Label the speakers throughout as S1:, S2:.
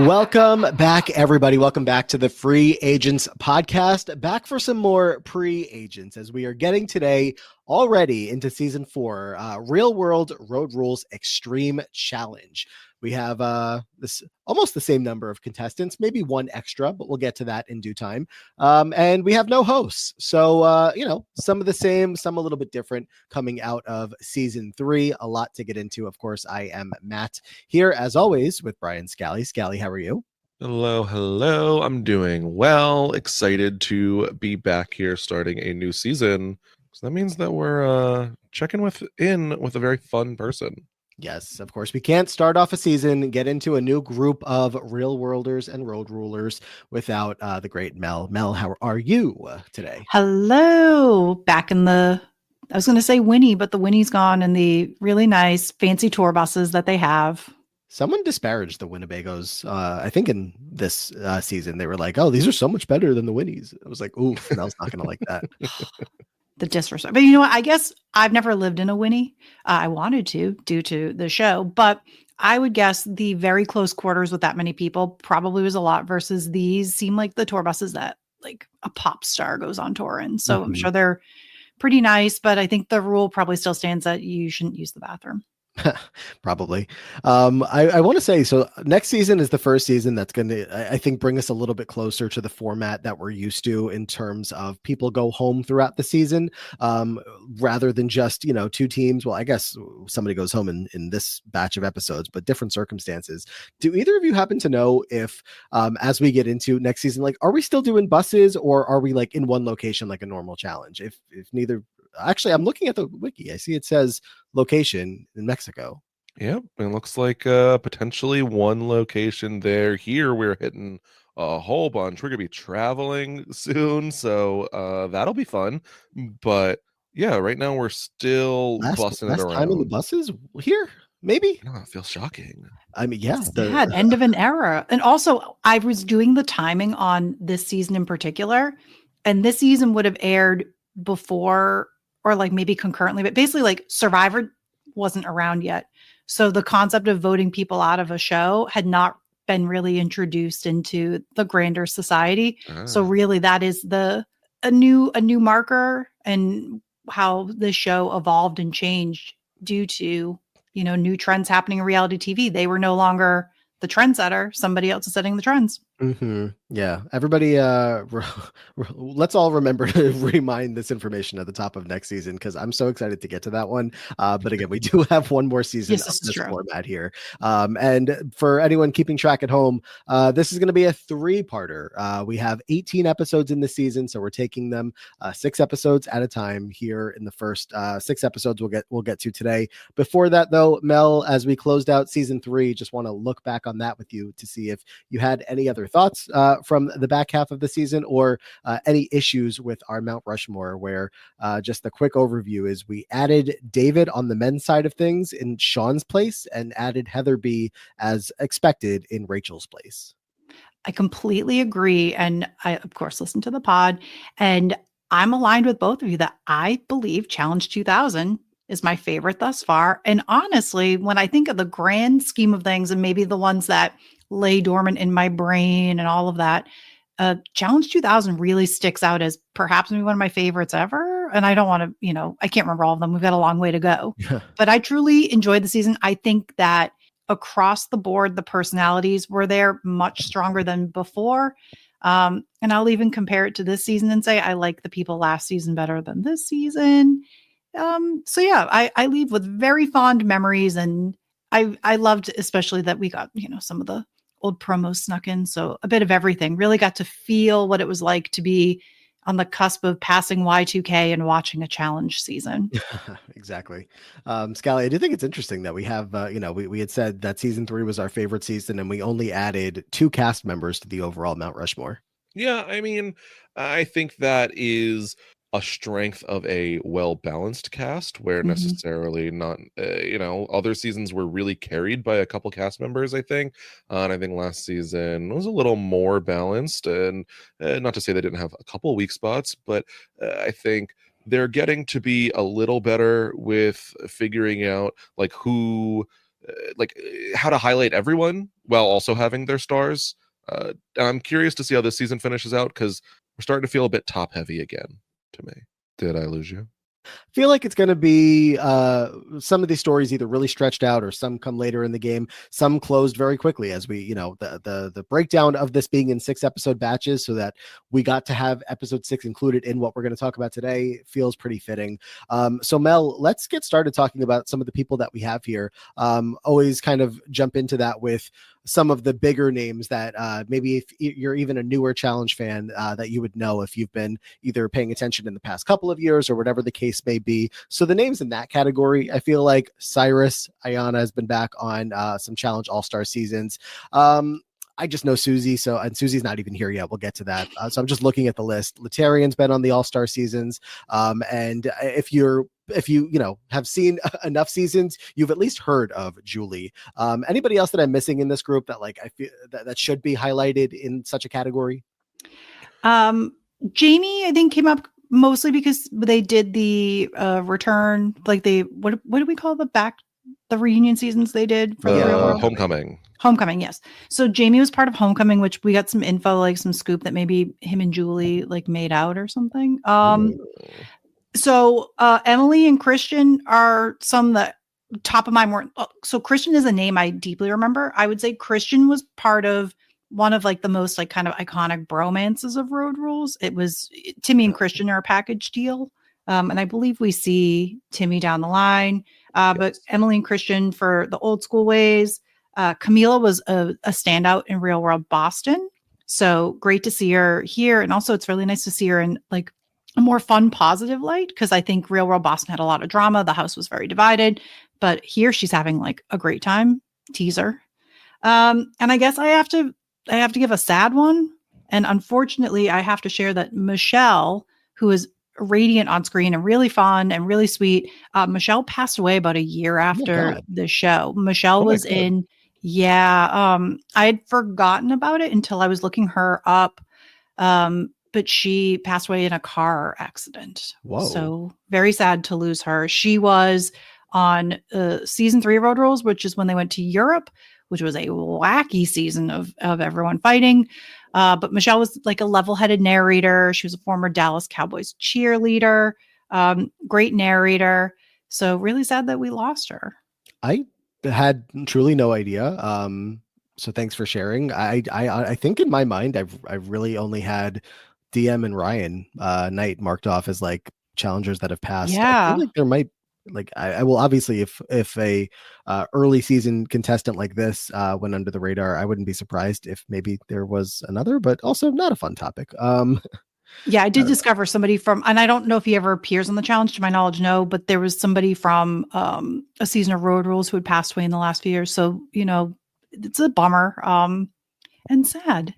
S1: Welcome back, everybody. Welcome back to the Free Agents podcast. Back for some more pre-agents as we are getting today already into season 4, Real World Road Rules Extreme Challenge. We have this almost the same number of contestants, maybe one extra, but we'll get to that in due time. And we have no hosts. So, some of the same, some a little bit different coming out of season 3. A lot to get into. Of course, I am Matt here, as always, with Brian Scally. Scally, how are you?
S2: Hello. I'm doing well. Excited to be back here starting a new season. So that means that we're checking in with a very fun person.
S1: Yes, of course. We can't start off a season and get into a new group of real worlders and road rulers without the great Mel. Mel, how are you today?
S3: Hello. Back in I was going to say Winnie, but the Winnie's gone and the really nice fancy tour buses that they have.
S1: Someone disparaged the Winnebagos. I think in this season, they were like, oh, these are so much better than the Winnies. I was like, oof, Mel's not going to like that.
S3: The disrespect. But you know what? I guess I've never lived in a Winnie. I wanted to due to the show, but I would guess the very close quarters with that many people probably was a lot versus these seem like the tour buses that like a pop star goes on tour in. So I'm sure they're pretty nice, but I think the rule probably still stands that you shouldn't use the bathroom.
S1: Probably. I want to say, so next season is the first season that's going to, I think, bring us a little bit closer to the format that we're used to in terms of people go home throughout the season, rather than just, two teams. Well, I guess somebody goes home in this batch of episodes, but different circumstances. Do either of you happen to know if, as we get into next season, like, are we still doing buses or are we like in one location, like a normal challenge? If neither. Actually, I'm looking at the wiki. I see it says location in Mexico.
S2: Yep. It looks like potentially one location there. Here we're hitting a whole bunch. We're going to be traveling soon. So that'll be fun. But yeah, right now we're still bussing it around.
S1: Time in the buses here? Maybe.
S2: No, it feels shocking.
S1: I mean, yeah.
S3: End of an era. And also, I was doing the timing on this season in particular, and this season would have aired before or like maybe concurrently, but basically like Survivor wasn't around yet. So the concept of voting people out of a show had not been really introduced into the grander society. So really that is a new marker and how the show evolved and changed due to, new trends happening in reality TV. They were no longer the trendsetter. Somebody else is setting the trends.
S1: Yeah, everybody let's all remember to remind this information at the top of next season because I'm so excited to get to that one, but again, we do have one more season of this format here, and for anyone keeping track at home, this is going to be a 3-parter. We have 18 episodes in the season, so we're taking them 6 episodes at a time here in the first 6 episodes we'll get to today. Before that though, Mel, as we closed out season 3, just want to look back on that with you to see if you had any other thoughts from the back half of the season or any issues with our Mount Rushmore, where just the quick overview is we added David on the men's side of things in Sean's place and added Heather B as expected in Rachel's place.
S3: I completely agree. And I, of course, listened to the pod, and I'm aligned with both of you that I believe Challenge 2000 is my favorite thus far. And honestly, when I think of the grand scheme of things and maybe the ones that lay dormant in my brain and all of that, Challenge 2000 really sticks out as perhaps maybe one of my favorites ever. And I don't want to, I can't remember all of them. We've got a long way to go, but I truly enjoyed the season. I think that across the board, the personalities were there much stronger than before. And I'll even compare it to this season and say, I like the people last season better than this season. So yeah, I leave with very fond memories, and I loved especially that we got, some of the old promos snuck in. So a bit of everything. Really got to feel what it was like to be on the cusp of passing Y2K and watching a challenge season.
S1: Exactly. Scally, I do think it's interesting that we have, we had said that season 3 was our favorite season and we only added 2 cast members to the overall Mount Rushmore.
S2: Yeah, I mean, I think that is a strength of a well-balanced cast where necessarily not, other seasons were really carried by a couple cast members, I think. And I think last season was a little more balanced, and not to say they didn't have a couple weak spots, but I think they're getting to be a little better with figuring out like who how to highlight everyone while also having their stars. I'm curious to see how this season finishes out, because we're starting to feel a bit top heavy again to me. Did I lose you?
S1: Feel like it's going to be some of these stories either really stretched out or some come later in the game. Some closed very quickly, as we, the breakdown of this being in 6 episode batches, so that we got to have episode 6 included in what we're going to talk about today, feels pretty fitting. So Mel, let's get started talking about some of the people that we have here. Always kind of jump into that with some of the bigger names that maybe if you're even a newer challenge fan that you would know if you've been either paying attention in the past couple of years or whatever the case may be. So the names in that category, I feel like Cyrus, Ayanna has been back on some challenge all-star seasons. I just know Susie, and Susie's not even here yet. We'll get to that. So I'm just looking at the list. Latarian's been on the all-star seasons. And if you have seen enough seasons, you've at least heard of Julie. Anybody else that I'm missing in this group that I feel that should be highlighted in such a category?
S3: Jamie, I think, came up mostly because they did the return, what do we call the reunion seasons they did for the Real World? Homecoming, yes. So Jamie was part of Homecoming, which we got some info, some scoop that maybe him and Julie made out or something. So Emily and Christian are some that top of mind weren't. So Christian is a name I deeply remember. I would say Christian was part of one of the most kind of iconic bromances of Road Rules. It was Timmy and Christian are a package deal. And I believe we see Timmy down the line. Yes. But Emily and Christian for the old school ways. Camila was a standout in Real World Boston. So great to see her here. And also it's really nice to see her in a more fun, positive light, because I think Real World Boston had a lot of drama. The house was very divided, but here she's having a great time. Teaser. And I guess I have to give a sad one. And unfortunately, I have to share that Michelle, who is radiant on screen and really fun and really sweet, Michelle passed away about a year after the show. Michelle was in, I had forgotten about it until I was looking her up. But she passed away in a car accident.
S1: Whoa.
S3: So very sad to lose her. She was on season 3 of Road Rules, which is when they went to Europe, which was a wacky season of everyone fighting. But Michelle was a level-headed narrator. She was a former Dallas Cowboys cheerleader, great narrator. So really sad that we lost her.
S1: I had truly no idea. So thanks for sharing. I think in my mind, I've really only had DM and Ryan Knight marked off as challengers that have passed.
S3: Yeah.
S1: I feel there might I will obviously if a early season contestant like this went under the radar, I wouldn't be surprised if maybe there was another, but also not a fun topic.
S3: Yeah, I did discover somebody from, and I don't know if he ever appears on the challenge, to my knowledge, no, but there was somebody from a season of Road Rules who had passed away in the last few years. So, it's a bummer and sad.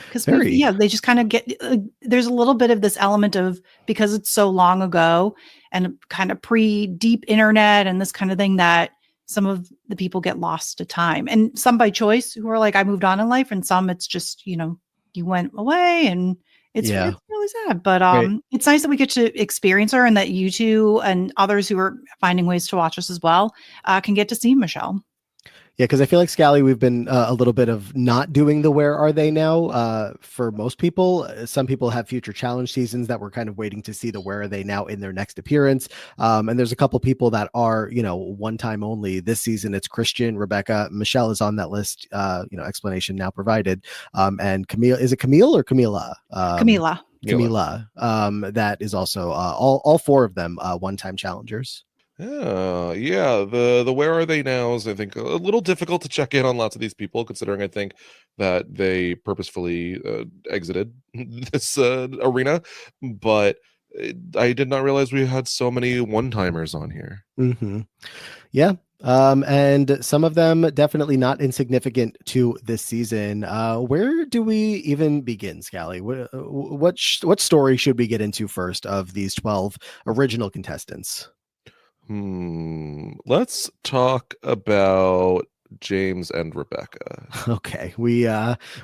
S3: Because they just kind of get, there's a little bit of this element of, because it's so long ago and kind of pre-deep internet and this kind of thing, that some of the people get lost to time. And some by choice, who are I moved on in life, and some it's just, you went away, and it's really sad. But it's nice that we get to experience her, and that you two and others who are finding ways to watch us as well can get to see Michelle.
S1: Yeah, because I feel like, Scally, we've been a little bit of not doing the Where Are They Now for most people. Some people have future challenge seasons that we're kind of waiting to see the Where Are They Now in their next appearance. And there's a couple people that are, one time only. This season, it's Christian, Rebecca. Michelle is on that list, explanation now provided. And Camille, is it Camille or Camila? Camila. That is also all 4 of them one-time challengers.
S2: Yeah. The Where Are They Nows, I think, a little difficult to check in on lots of these people, considering I think that they purposefully exited this arena. But I did not realize we had so many one-timers on here.
S1: Mm-hmm. Yeah. And some of them definitely not insignificant to this season. Where do we even begin, Scally? What story should we get into first of these 12 original contestants?
S2: Let's talk about James and Rebecca.
S1: Okay. We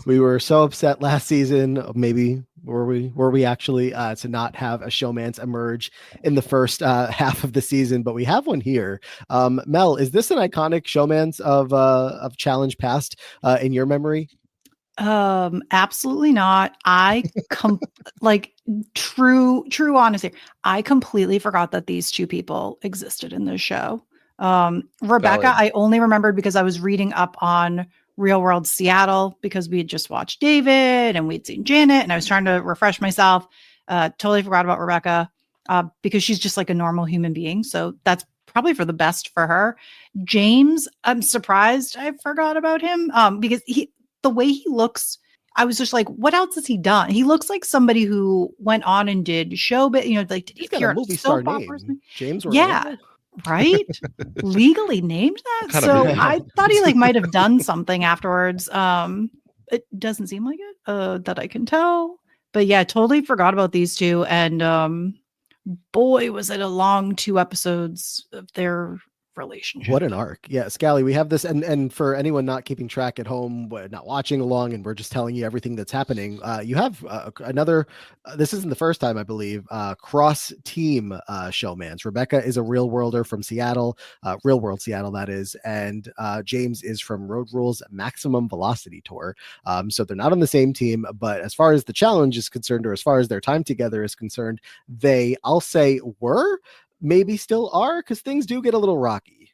S1: were so upset last season, maybe Were we actually to not have a showmance emerge in the first half of the season, but we have one here. Mel, is this an iconic showmance of Challenge Past in your memory?
S3: Absolutely not. Like true honesty. I completely forgot that these two people existed in this show. Rebecca,
S2: Valid.
S3: I only remembered because I was reading up on Real World Seattle because we had just watched David and we'd seen Janet and I was trying to refresh myself. Totally forgot about Rebecca because she's just like a normal human being. So that's probably for the best for her. James, I'm surprised I forgot about him because the way he looks, I was just like, what else has he done? He looks like somebody who went on and did show, but like, did he
S1: got a movie star name? James Orlando?
S3: Yeah, right. Legally named that. So I thought he like might have done something afterwards. It doesn't seem like it that I can tell. But yeah, totally forgot about these two. And boy, was it a long 2 episodes of their relationship.
S1: What an arc. Yeah, Scally, we have this, and for anyone not keeping track at home, not watching along, and we're just telling you everything that's happening, you have another, this isn't the first time, I believe, cross team showmance. Rebecca is a real worlder from Seattle, Real World Seattle, that is, and James is from Road Rules Maximum Velocity Tour. So they're not on the same team, but as far as the challenge is concerned, or as far as their time together is concerned, I'll say were, maybe still are, because things do get a little rocky.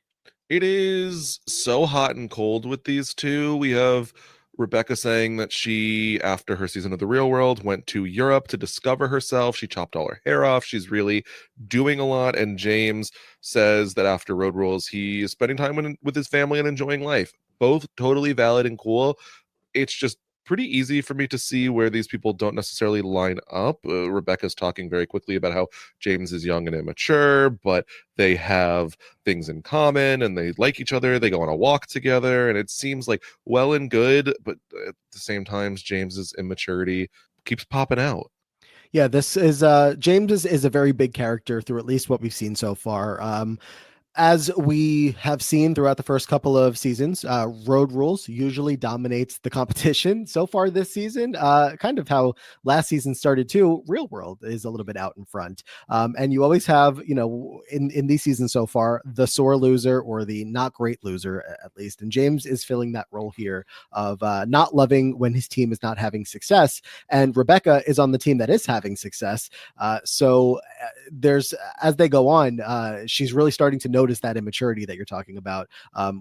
S2: It is so hot and cold with these two. We have Rebecca saying that she, after her season of The Real World, went to Europe to discover herself. She chopped all her hair off. She's really doing a lot. And James says that after Road Rules, he is spending time with his family and enjoying life. Both totally valid and cool. It's just pretty easy for me to see where these people don't necessarily line up. Rebecca's talking very quickly about how James is young and immature, but they have things in common and they like each other. They go on a walk together and it seems like well and good, but at the same time, James's immaturity keeps popping out.
S1: Yeah, this is James is a very big character through at least what we've seen so far. As we have seen throughout the first couple of seasons, Road Rules usually dominates the competition. So far this season, kind of how last season started too, Real World is a little bit out in front. And you always have, in these seasons so far, the sore loser or the not great loser, at least. And James is filling that role here of not loving when his team is not having success. And Rebecca is on the team that is having success. So there's, as they go on, she's really starting to notice that immaturity that you're talking about,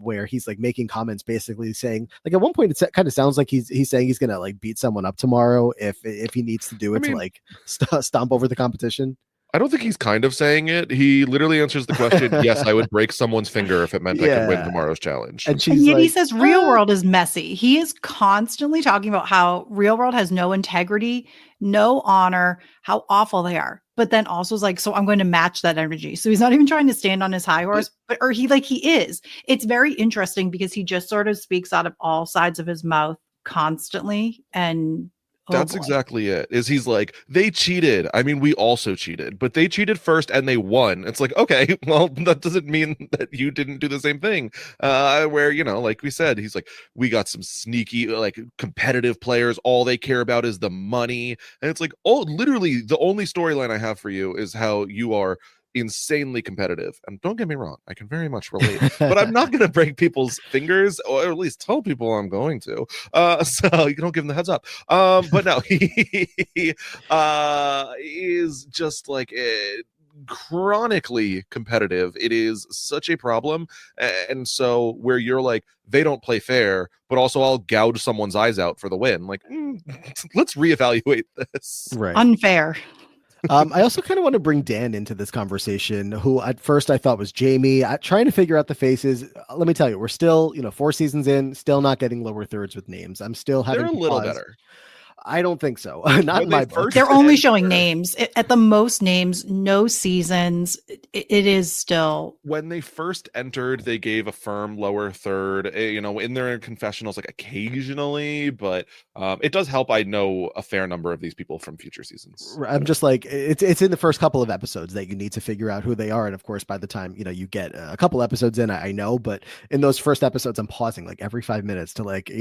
S1: where he's like making comments basically saying, like at one point it kind of sounds like he's saying he's gonna like beat someone up tomorrow if he needs to do it to like stomp over the competition.
S2: I don't think he's kind of saying it. He literally answers the question, yes, I would break someone's finger if it meant I could win tomorrow's challenge.
S3: And yet like, he says Real World is messy. He is constantly talking about how Real World has no integrity, no honor, how awful they are. But then also is like, so I'm going to match that energy. So he's not even trying to stand on his high horse, or he is. It's very interesting because he just sort of speaks out of all sides of his mouth constantly. And
S2: that's exactly it. Is he's like, they cheated. I mean, we also cheated, but they cheated first and they won. It's like, okay, well, that doesn't mean that you didn't do the same thing. Where, like we said, he's like, we got some sneaky, like competitive players. All they care about is the money. And it's like, oh, literally the only storyline I have for you is how you are insanely competitive. And don't get me wrong, I can very much relate, but I'm not going to break people's fingers, or at least tell people I'm going to. So you don't give them the heads up. But no, he is just like chronically competitive. It is such a problem. And so where you're like, they don't play fair, but also I'll gouge someone's eyes out for the win. Like, let's reevaluate this.
S1: Right.
S3: Unfair.
S1: I also kind of want to bring Dan into this conversation, who at first I thought was Jamie. Trying to figure out the faces. Let me tell you, we're still, 4 seasons in, still not getting lower thirds with names. I'm still having
S2: They're a little better.
S1: I don't think so. Not in my book.
S3: They're only showing names. At the most names, no seasons. It is still.
S2: When they first entered, they gave a firm lower third, in their confessionals, like occasionally, but it does help. I know a fair number of these people from future seasons.
S1: I'm just like, it's in the first couple of episodes that you need to figure out who they are. And of course, by the time, you get a couple episodes in, I know, but in those first episodes, I'm pausing like every 5 minutes to like,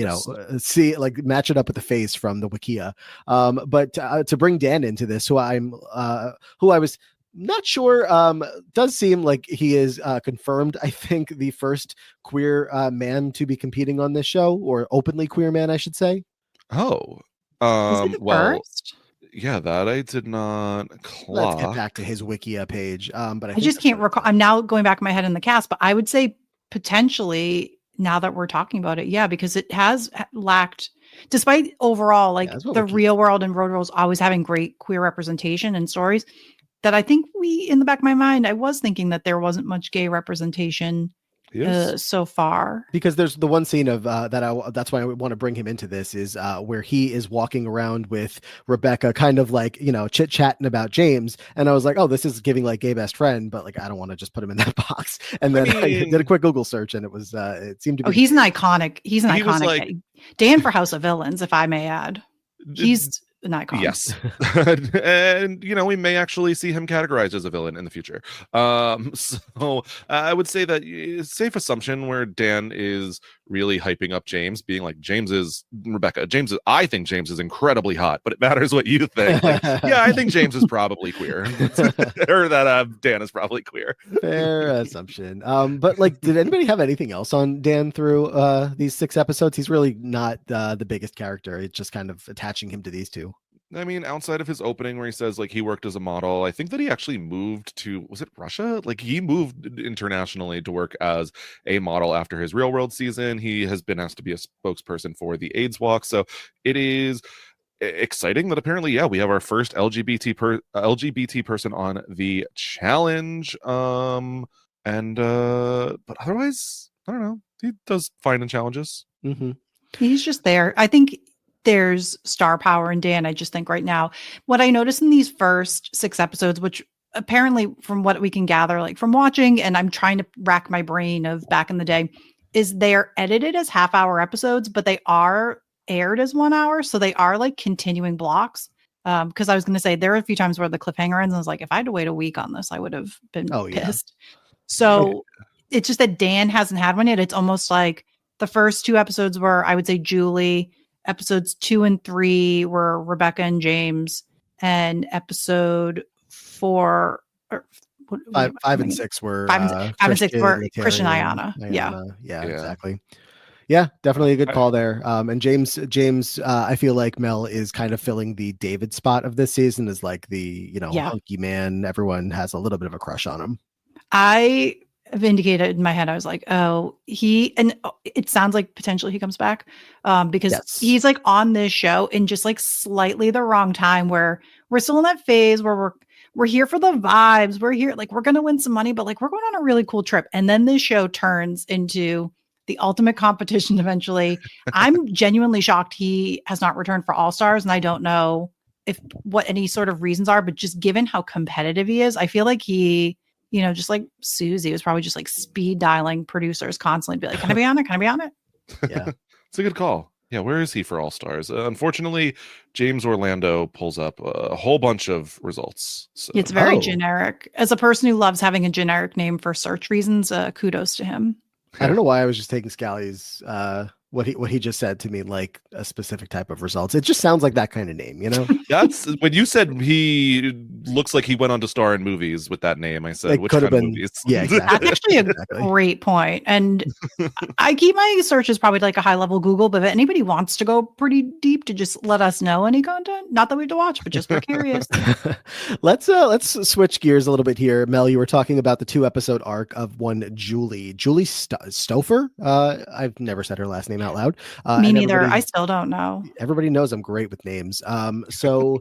S1: see, like match it up with the face from the Wikipedia Wikia. But to bring Dan into this, who I was not sure, does seem like he is confirmed, I think, the first queer man to be competing on this show, or openly queer man, I should say.
S2: Oh,
S3: Is he the first?
S2: Yeah, that I did not clock.
S1: Let's get back to his Wikia page. But
S3: I just can't recall. I'm now going back in my head in the cast, but I would say potentially, now that we're talking about it, yeah, because it has lacked, despite overall, like the Real World and Road Rules always having great queer representation and stories, that I think in the back of my mind, I was thinking that there wasn't much gay representation so far.
S1: Because there's the one scene of that's why I want to bring him into this, is where he is walking around with Rebecca, kind of like, chit chatting about James, and I was like, oh, this is giving like gay best friend, but like I don't want to just put him in that box. And then I did a quick Google search, and it seemed to be.
S3: Oh, he's an iconic like, Dan for House of Villains, if I may add. He's an icon.
S2: Yes. And we may actually see him categorized as a villain in the future. So I would say that it's a safe assumption where Dan is really hyping up James, being like, I think James is incredibly hot, but it matters what you think. Like, yeah, I think James is probably queer. Or that Dan is probably queer.
S1: Fair assumption. But like, did anybody have anything else on Dan through these 6 episodes? He's really not the biggest character. It's just kind of attaching him to these two.
S2: I mean, outside of his opening where he says like he worked as a model, I think that he actually moved to, was it Russia? Like he moved internationally to work as a model after his Real World season. He has been asked to be a spokesperson for the AIDS Walk. So it is exciting that apparently, we have our first LGBT person on the challenge. But otherwise, I don't know. He does fine in challenges.
S1: Mm-hmm.
S3: He's just there. I think there's star power in Dan. I just think right now, what I noticed in these first 6 episodes, which apparently from what we can gather, like from watching, and I'm trying to rack my brain of back in the day, is they're edited as half-hour episodes, but they are aired as 1 hour. So they are like continuing blocks. Because I was going to say there are a few times where the cliffhanger ends and I was like, if I had to wait a week on this, I would have been pissed. So it's just that Dan hasn't had one yet. It's almost like the first 2 episodes were, I would say, Julie. Episodes 2 and 3 were Rebecca and James, and episode 4, or
S1: 5 and 6 were
S3: 5 and 6 were Christian and Ayana.
S1: Yeah, exactly. Yeah, definitely a good call there. And James, I feel like Mel is kind of filling the David spot of this season as like the hunky man. Everyone has a little bit of a crush on him.
S3: I have indicated in my head, I was like, oh, it sounds like potentially he comes back because he's like on this show in just like slightly the wrong time, where we're still in that phase where we're here for the vibes. We're here, like, we're going to win some money, but like, we're going on a really cool trip. And then this show turns into the ultimate competition eventually. I'm genuinely shocked he has not returned for All Stars. And I don't know what any sort of reasons are, but just given how competitive he is, I feel like he, just like Susie was probably just like speed dialing producers constantly, be like, can I be on it? Can I be on it?
S1: Yeah.
S2: It's a good call. Yeah, where is he for All Stars? Unfortunately, James Orlando pulls up a whole bunch of results. So.
S3: It's very generic. As a person who loves having a generic name for search reasons, kudos to him.
S1: I don't know why I was just taking Scally's what he just said to mean like a specific type of results. It just sounds like that kind of name,
S2: That's when you said he looks like he went on to star in movies with that name. I said,
S1: it
S2: which
S1: could
S2: kind
S1: have
S2: of
S1: been
S2: movies?
S1: Yeah, exactly.
S3: That's actually a great point. And I keep my searches probably like a high level Google, but if anybody wants to go pretty deep, to just let us know any content. Not that we have to watch, but just we're curious.
S1: Let's switch gears a little bit here. Mel, you were talking about the 2-episode arc of one Julie Stouffer. I've never said her last name out loud.
S3: Me neither. I still don't know.
S1: Everybody knows I'm great with names. So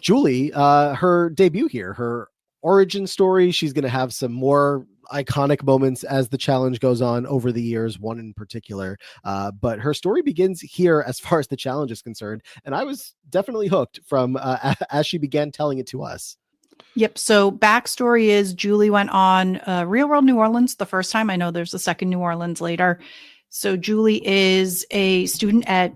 S1: Julie, her debut here, her origin story, she's going to have some more iconic moments as the challenge goes on over the years, one in particular. But her story begins here as far as the challenge is concerned. And I was definitely hooked from as she began telling it to us.
S3: Yep. So backstory is Julie went on Real World New Orleans the first time. I know there's a second New Orleans later. So Julie is a student at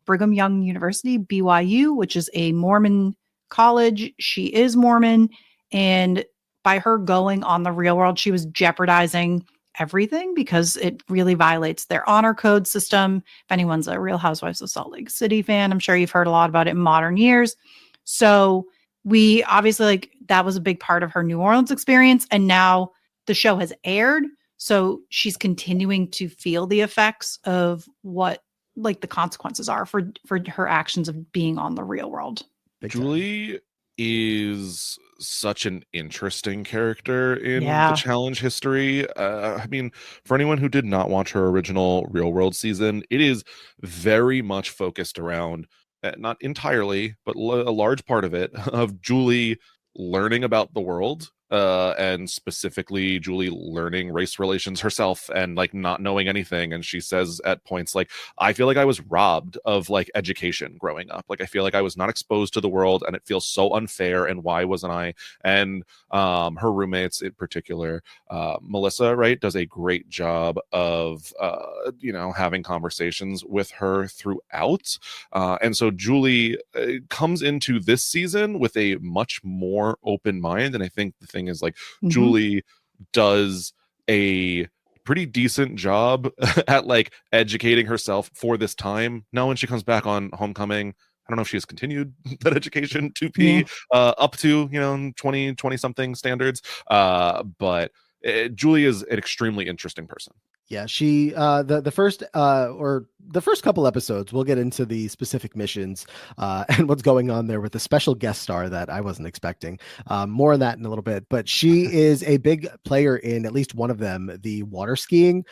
S3: Brigham Young University, BYU, which is a Mormon college. She is Mormon. And by her going on the Real World, she was jeopardizing everything because it really violates their honor code system. If anyone's a Real Housewives of Salt Lake City fan, I'm sure you've heard a lot about it in modern years. So we obviously, like, that was a big part of her New Orleans experience. And now the show has aired. So she's continuing to feel the effects of what, like, the consequences are for her actions of being on the real world.
S2: Julie is such an interesting character in the challenge history. I mean, for anyone who did not watch her original Real World season, it is very much focused around, not entirely, but a large part of it, of Julie learning about the world, and specifically Julie learning race relations herself and like not knowing anything. And she says at points like, I feel like I was robbed of like education growing up. Like I feel like I was not exposed to the world and it feels so unfair, and why wasn't I? And her roommates in particular, Melissa, right, does a great job of having conversations with her throughout. And so Julie comes into this season with a much more open mind. And I think the thing is, like, Julie does a pretty decent job at like educating herself for this time. Now when she comes back on Homecoming, I don't know if she has continued that education to be up to 20 something standards, but Julie is an extremely interesting person.
S1: Yeah, she the first couple episodes, we'll get into the specific missions and what's going on there with the special guest star that I wasn't expecting. More on that in a little bit, but she is a big player in at least one of them, the water skiing.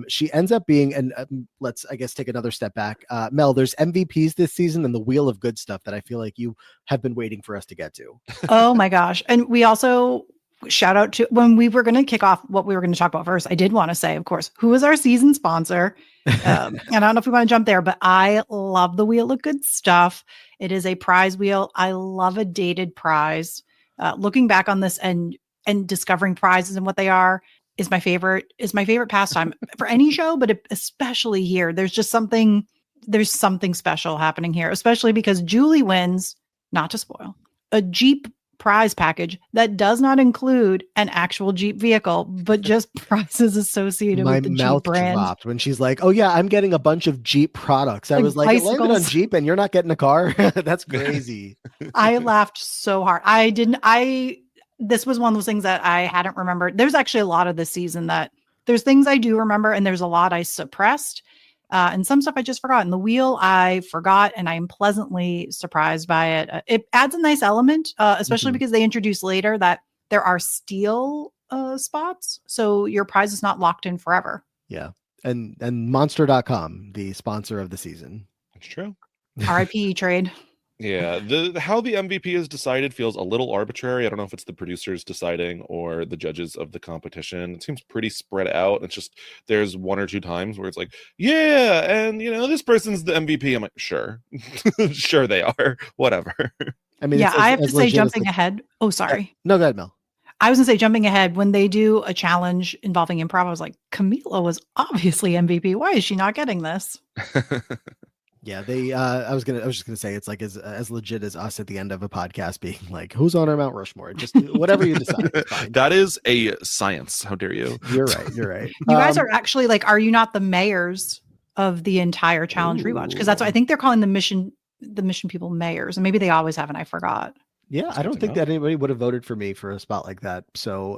S1: She ends up being, and let's, I guess, take another step back. Mel, there's MVPs this season and the Wheel of Good Stuff that I feel like you have been waiting for us to get to.
S3: Oh my gosh. And we also shout out to, when we were going to kick off what we were going to talk about first, I did want to say, of course, who is our season sponsor? And I don't know if we want to jump there, but I love the Wheel of Good Stuff. It is a prize wheel. I love a dated prize. Looking back on this and discovering prizes and what they are is my favorite pastime for any show, but especially here. There's something special happening here, especially because Julie wins, not to spoil, a Jeep prize package that does not include an actual Jeep vehicle, but just prizes associated with the Jeep brand. My mouth dropped
S1: when she's like, "Oh yeah, I'm getting a bunch of Jeep products." I was like, "It landed on Jeep, and you're not getting a car? That's crazy."
S3: I laughed so hard. This was one of those things that I hadn't remembered. There's actually a lot of this season that there's things I do remember, and there's a lot I suppressed. And some stuff I just forgot. And the wheel I forgot, and I am pleasantly surprised by it. It adds a nice element, especially because they introduce later that there are steal spots. So your prize is not locked in forever.
S1: Yeah. And Monster.com, the sponsor of the season.
S2: That's true.
S3: RIP trade.
S2: Yeah, how the MVP is decided feels a little arbitrary. I don't know if it's the producers deciding or the judges of the competition. It seems pretty spread out. It's just there's one or two times where it's like, yeah, and this person's the MVP. I'm like, sure, sure they are, whatever.
S1: I mean,
S3: yeah, I have to say, jumping ahead. Oh, sorry.
S1: No, go ahead, Mel.
S3: I was gonna say, jumping ahead, when they do a challenge involving improv, I was like, Camila was obviously MVP. Why is she not getting this?
S1: Yeah, I was just gonna say it's like as legit as us at the end of a podcast being like, who's on our Mount Rushmore? Just whatever you decide. Fine.
S2: That is a science. How dare you?
S1: You're right.
S3: You guys are actually like, are you not the mayors of the entire challenge rewatch? Because that's what I think they're calling the mission people mayors, and maybe they always have, and I forgot.
S1: Yeah, I don't think that anybody would have voted for me for a spot like that. So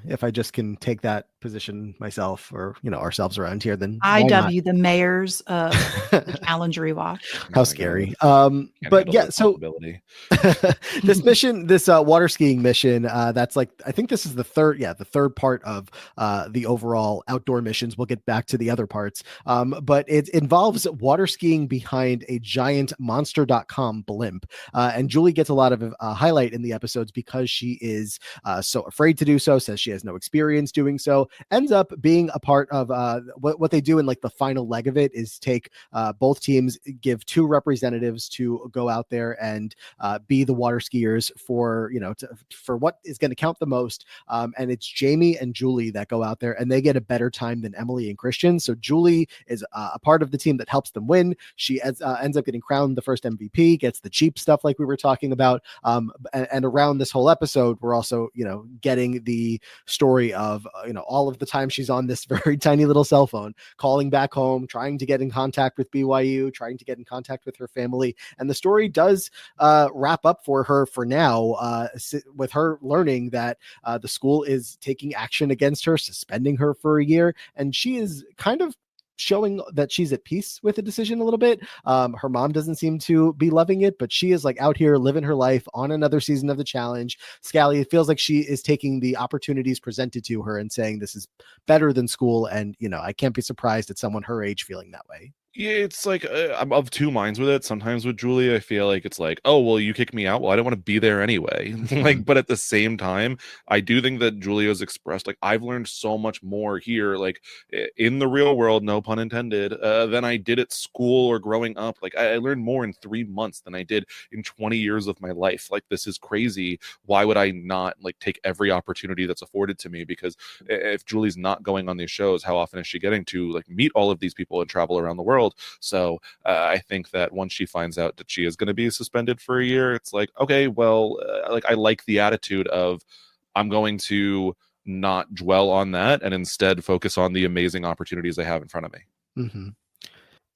S1: if I just can take that position myself, or ourselves around here, then
S3: IW the mayors of the challenge rewatch.
S1: How scary. But yeah, so this mission, this water skiing mission, that's like, I think this is the third part of the overall outdoor missions. We'll get back to the other parts. But it involves water skiing behind a giant Monster.com blimp. And Julie gets a lot of highlight in the episodes because she is so afraid to do so, says she has no experience doing so, ends up being a part of what they do in like the final leg of it is take both teams, give two representatives to go out there and be the water skiers for for what is going to count the most, and it's Jamie and Julie that go out there and they get a better time than Emily and Christian. So Julie is a part of the team that helps them win. She ends up getting crowned the first MVP, gets the Jeep stuff like we were talking about. And around this whole episode, we're also, getting the story of, all of the time she's on this very tiny little cell phone, calling back home, trying to get in contact with BYU, trying to get in contact with her family. And the story does wrap up for her for now, with her learning that the school is taking action against her, suspending her for a year. And she is kind of showing that she's at peace with the decision a little bit. Her mom doesn't seem to be loving it, but she is like out here living her life on another season of the challenge. Scally, it feels like she is taking the opportunities presented to her and saying this is better than school. And, I can't be surprised at someone her age feeling that way.
S2: Yeah, it's like I'm of two minds with it. Sometimes with Julie, I feel like it's like, oh, well, you kick me out. Well, I don't want to be there anyway. Like, but at the same time, I do think that Julia's expressed, like, I've learned so much more here, like in the real world, no pun intended, than I did at school or growing up. Like, I learned more in 3 months than I did in 20 years of my life. Like, this is crazy. Why would I not like take every opportunity that's afforded to me? Because if Julie's not going on these shows, how often is she getting to like meet all of these people and travel around the world? So I think that once she finds out that she is going to be suspended for a year, it's like, okay, well, like I like the attitude of I'm going to not dwell on that and instead focus on the amazing opportunities I have in front of me.
S1: Mm-hmm.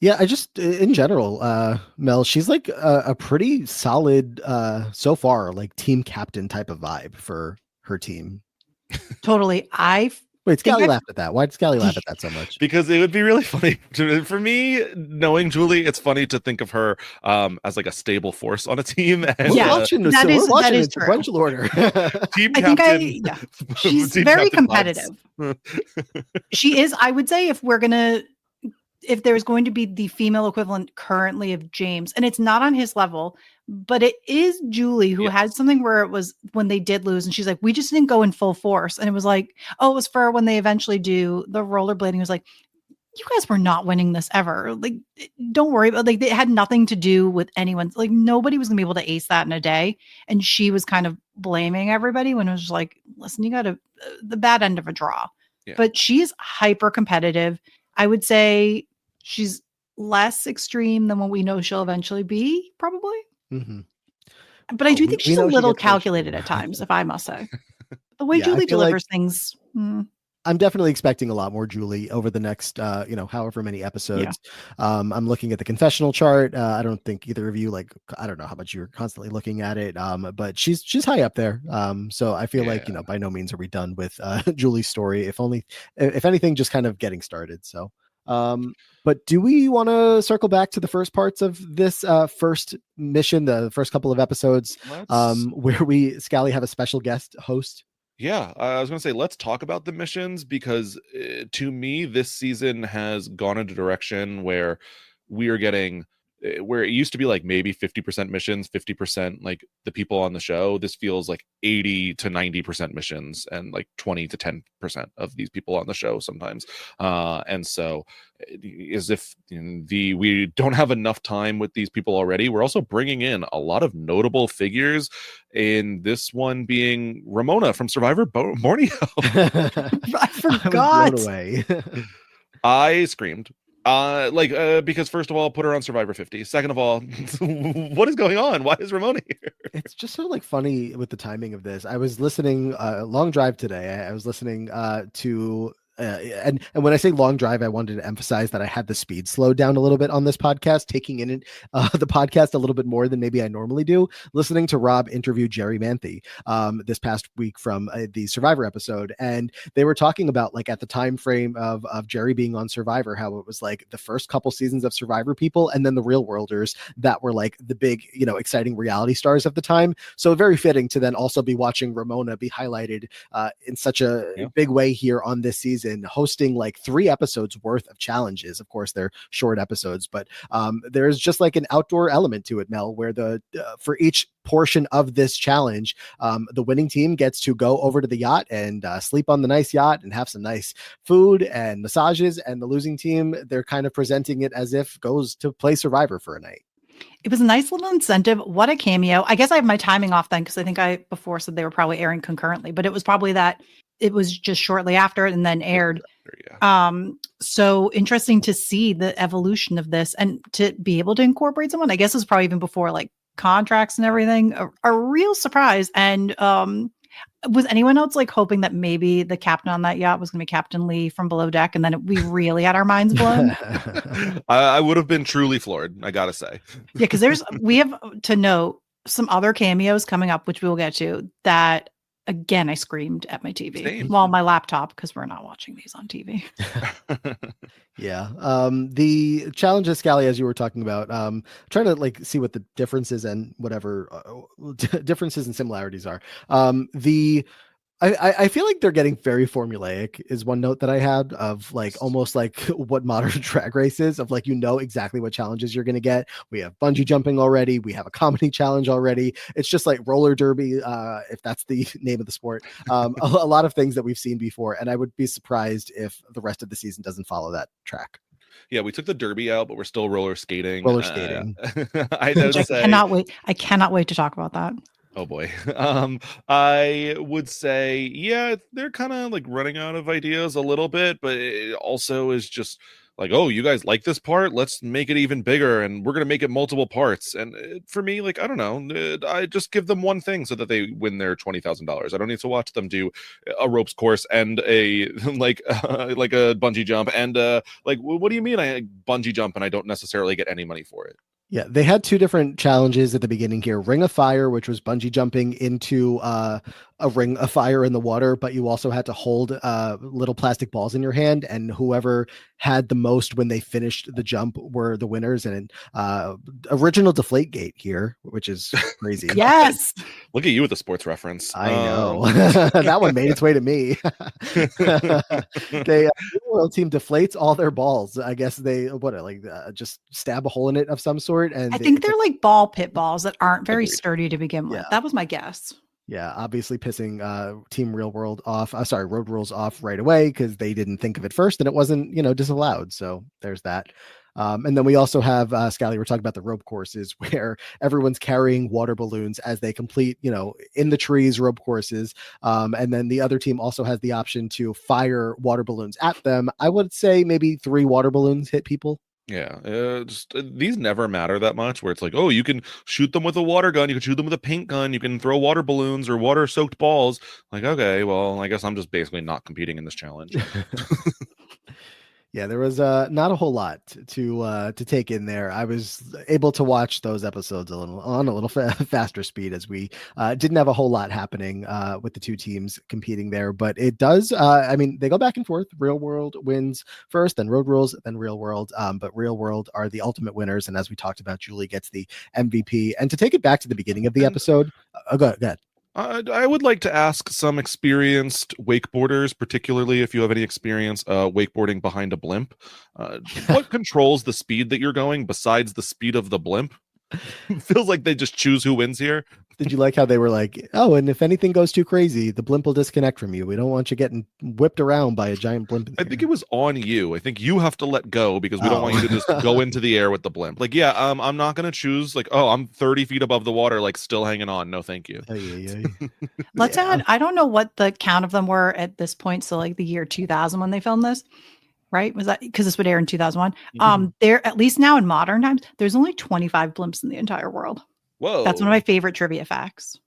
S1: Yeah, I just, in general, Mel, she's like a pretty solid, so far, like team captain type of vibe for her team.
S3: Totally.
S1: Wait, Scally laughed at that. Why did Scally laugh at that so much?
S2: Because it would be really funny for me, knowing Julie. It's funny to think of her as like a stable force on a team. And,
S1: we're watching in sequential order.
S2: Team captain.
S3: She's very competitive. She is. I would say if there's going to be the female equivalent currently of James, and it's not on his level, but it is Julie who had something where it was when they did lose and she's like, we just didn't go in full force. And it was like, oh, it was for when they eventually do the rollerblading. It was like, you guys were not winning this ever. Like, don't worry about, like, it had nothing to do with anyone. Like, nobody was gonna be able to ace that in a day. And she was kind of blaming everybody when it was just like, listen, you got the bad end of a draw. Yeah. But she's hyper competitive. I would say she's less extreme than what we know she'll eventually be, probably. Mm-hmm. But I do think she's a little calculated at times, if I must say. The way Julie delivers things.
S1: I'm definitely expecting a lot more Julie over the next, however many episodes. Yeah. I'm looking at the confessional chart. I don't think either of you, I don't know how much you're constantly looking at it. But she's high up there. So I feel like, by no means are we done with Julie's story. If anything, just kind of getting started. So. But do we want to circle back to the first parts of this first mission, the first couple of episodes, where Scally have a special guest host?
S2: Yeah, I was going to say, let's talk about the missions, because to me, this season has gone in a direction where we are getting, where it used to be like maybe 50% missions, 50% like the people on the show. This feels like 80 to 90% missions and like 20 to 10% of these people on the show sometimes. And so as if we don't have enough time with these people already. We're also bringing in a lot of notable figures, in this one being Ramona from Survivor Borneo.
S3: I forgot.
S2: I screamed. Because first of all, put her on Survivor 50. Second of all, what is going on? Why is Ramona here?
S1: It's just so funny with the timing of this. I was listening long drive today. I was listening to and when I say long drive, I wanted to emphasize that I had the speed slowed down a little bit on this podcast, taking in the podcast a little bit more than maybe I normally do. Listening to Rob interview Jerry Manthe this past week from the Survivor episode, and they were talking about at the time frame of Jerry being on Survivor, how it was like the first couple seasons of Survivor people, and then the Real Worlders that were like the big exciting reality stars of the time. So very fitting to then also be watching Ramona be highlighted in such a big way here on this season. Hosting 3 episodes worth of challenges. Of course, they're short episodes, but there's just an outdoor element to it, Mel, where for each portion of this challenge, the winning team gets to go over to the yacht and sleep on the nice yacht and have some nice food and massages, and the losing team, they're kind of presenting it as if goes to play Survivor for a night.
S3: It was a nice little incentive. What a cameo. I guess I have my timing off then, because I think I before said they were probably airing concurrently, but it was probably that it was just shortly after and then aired. So interesting to see the evolution of this and to be able to incorporate someone. I guess it was probably even before contracts and everything, a real surprise. And was anyone else like hoping that maybe the captain on that yacht was going to be Captain Lee from Below Deck, and then we really had our minds blown?
S2: I would have been truly floored, I gotta say.
S3: Yeah, because we have to note some other cameos coming up, which we will get to, that again I screamed at my TV.
S2: Same.
S3: Well, my laptop, because we're not watching these on TV.
S1: Yeah. The challenges, Scally, as you were talking about, trying to like see what the differences and whatever differences and similarities are. I feel like they're getting very formulaic is one note that I had of like almost like what modern drag race is, of like, exactly what challenges you're going to get. We have bungee jumping already. We have a comedy challenge already. It's just like roller derby, if that's the name of the sport. A lot of things that we've seen before. And I would be surprised if the rest of the season doesn't follow that track.
S2: Yeah, we took the derby out, but we're still roller skating.
S3: Cannot wait. I cannot wait to talk about that.
S2: Oh boy. I would say, yeah, they're kind of like running out of ideas a little bit, but it also is just like, oh, you guys like this part? Let's make it even bigger, and we're going to make it multiple parts. And for me, like, I don't know, I just give them one thing so that they win their $20,000. I don't need to watch them do a ropes course and a like a bungee jump and like, what do you mean I bungee jump and I don't necessarily get any money for it?
S1: Yeah, they had two different challenges at the beginning here. Ring of Fire, which was bungee jumping into a ring of fire in the water, but you also had to hold little plastic balls in your hand, and whoever had the most when they finished the jump were the winners. And original Deflategate here, which is crazy.
S3: Yes.
S2: Look at you with the sports reference.
S1: I know. That one made its way to me. The world team deflates all their balls. I guess they just stab a hole in it of some sort. And
S3: I think they're like ball pit balls that aren't very sturdy to begin with.
S1: Yeah.
S3: That was my guess.
S1: Yeah, obviously pissing Team Real World off. Road Rules off right away because they didn't think of it first, and it wasn't disallowed. So there's that. And then we also have Scally. We're talking about the rope courses where everyone's carrying water balloons as they complete, in the trees rope courses. And then the other team also has the option to fire water balloons at them. I would say maybe 3 water balloons hit people.
S2: Yeah, these never matter that much, where it's like, oh, you can shoot them with a water gun, you can shoot them with a paint gun, you can throw water balloons or water soaked balls. Like, okay, well, I guess I'm just basically not competing in this challenge.
S1: Yeah, there was not a whole lot to take in there. I was able to watch those episodes on a little faster speed as we didn't have a whole lot happening with the two teams competing there. But it does, they go back and forth. Real World wins first, then Road Rules, then Real World. But Real World are the ultimate winners. And as we talked about, Julie gets the MVP. And to take it back to the beginning of the episode, go ahead.
S2: I would like to ask some experienced wakeboarders, particularly if you have any experience wakeboarding behind a blimp. What controls the speed that you're going besides the speed of the blimp? It feels like they just choose who wins here.
S1: Did you like how they were like, oh, and if anything goes too crazy, the blimp will disconnect from you. We don't want you getting whipped around by a giant blimp.
S2: I think it was on you. I think you have to let go because we don't want you to just go into the air with the blimp. Like, yeah, I'm not going to choose like, oh, I'm 30 feet above the water, like still hanging on. No, thank you.
S3: Let's add, I don't know what the count of them were at this point. So like the year 2000 when they filmed this. Right? Was that because this would air in 2001? Mm-hmm. There, at least now in modern times, there's only 25 blimps in the entire world.
S2: Whoa.
S3: That's one of my favorite trivia facts.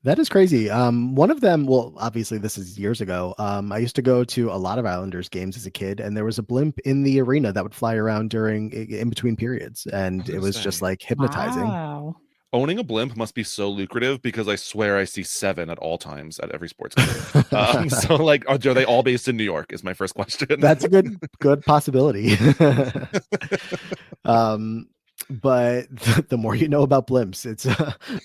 S1: That is crazy. One of them, well, obviously this is years ago. I used to go to a lot of Islanders games as a kid, and there was a blimp in the arena that would fly around in between periods. And it was just like hypnotizing.
S3: Wow.
S2: Owning a blimp must be so lucrative because I swear I see 7 at all times at every sports game. So like, are they all based in New York is my first question.
S1: That's a good possibility. But the more you know about blimps, it's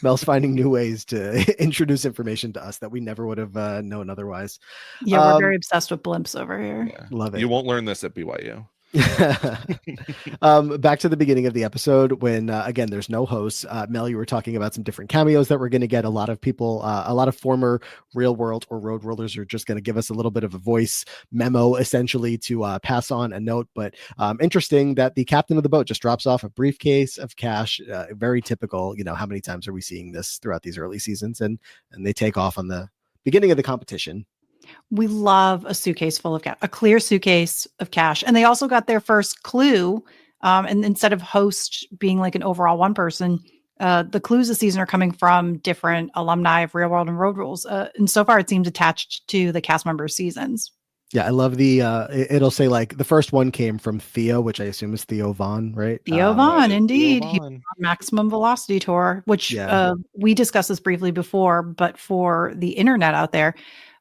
S1: Mel's finding new ways to introduce information to us that we never would have known otherwise.
S3: Yeah, we're very obsessed with blimps over here.
S2: Yeah.
S1: Love it.
S2: You won't learn this at BYU.
S1: Back to the beginning of the episode when again there's no hosts. Mel, you were talking about some different cameos that we're going to get. A lot of people, a lot of former Real World or Road Rollers are just going to give us a little bit of a voice memo essentially to pass on a note. But interesting that the captain of the boat just drops off a briefcase of cash. Very typical. How many times are we seeing this throughout these early seasons? And they take off on the beginning of the competition.
S3: We love a suitcase full of cash, a clear suitcase of cash. And they also got their first clue. And instead of host being like an overall one person, The clues this season are coming from different alumni of Real World and Road Rules. And so far it seems attached to the cast members' seasons.
S1: Yeah, I love the it'll say like the first one came from Theo, which I assume is Theo Von, right?
S3: Theo Von, indeed.
S2: Theo Von.
S3: He Maximum Velocity Tour, which we discussed this briefly before, but for the internet out there,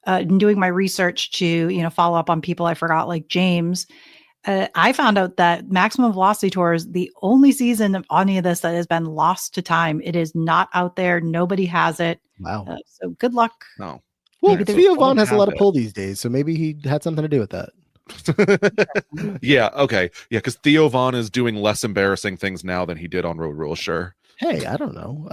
S3: in doing my research to, follow up on people I forgot, like James, I found out that Maximum Velocity Tour is the only season of any of this that has been lost to time. It is not out there. Nobody has it.
S1: Wow.
S3: So good luck.
S2: No.
S1: Well, Theo Von has a lot of pull these days, so maybe he had something to do with that.
S2: Yeah, okay. Yeah, because Theo Von is doing less embarrassing things now than he did on Road Rules, sure.
S1: Hey, I don't know.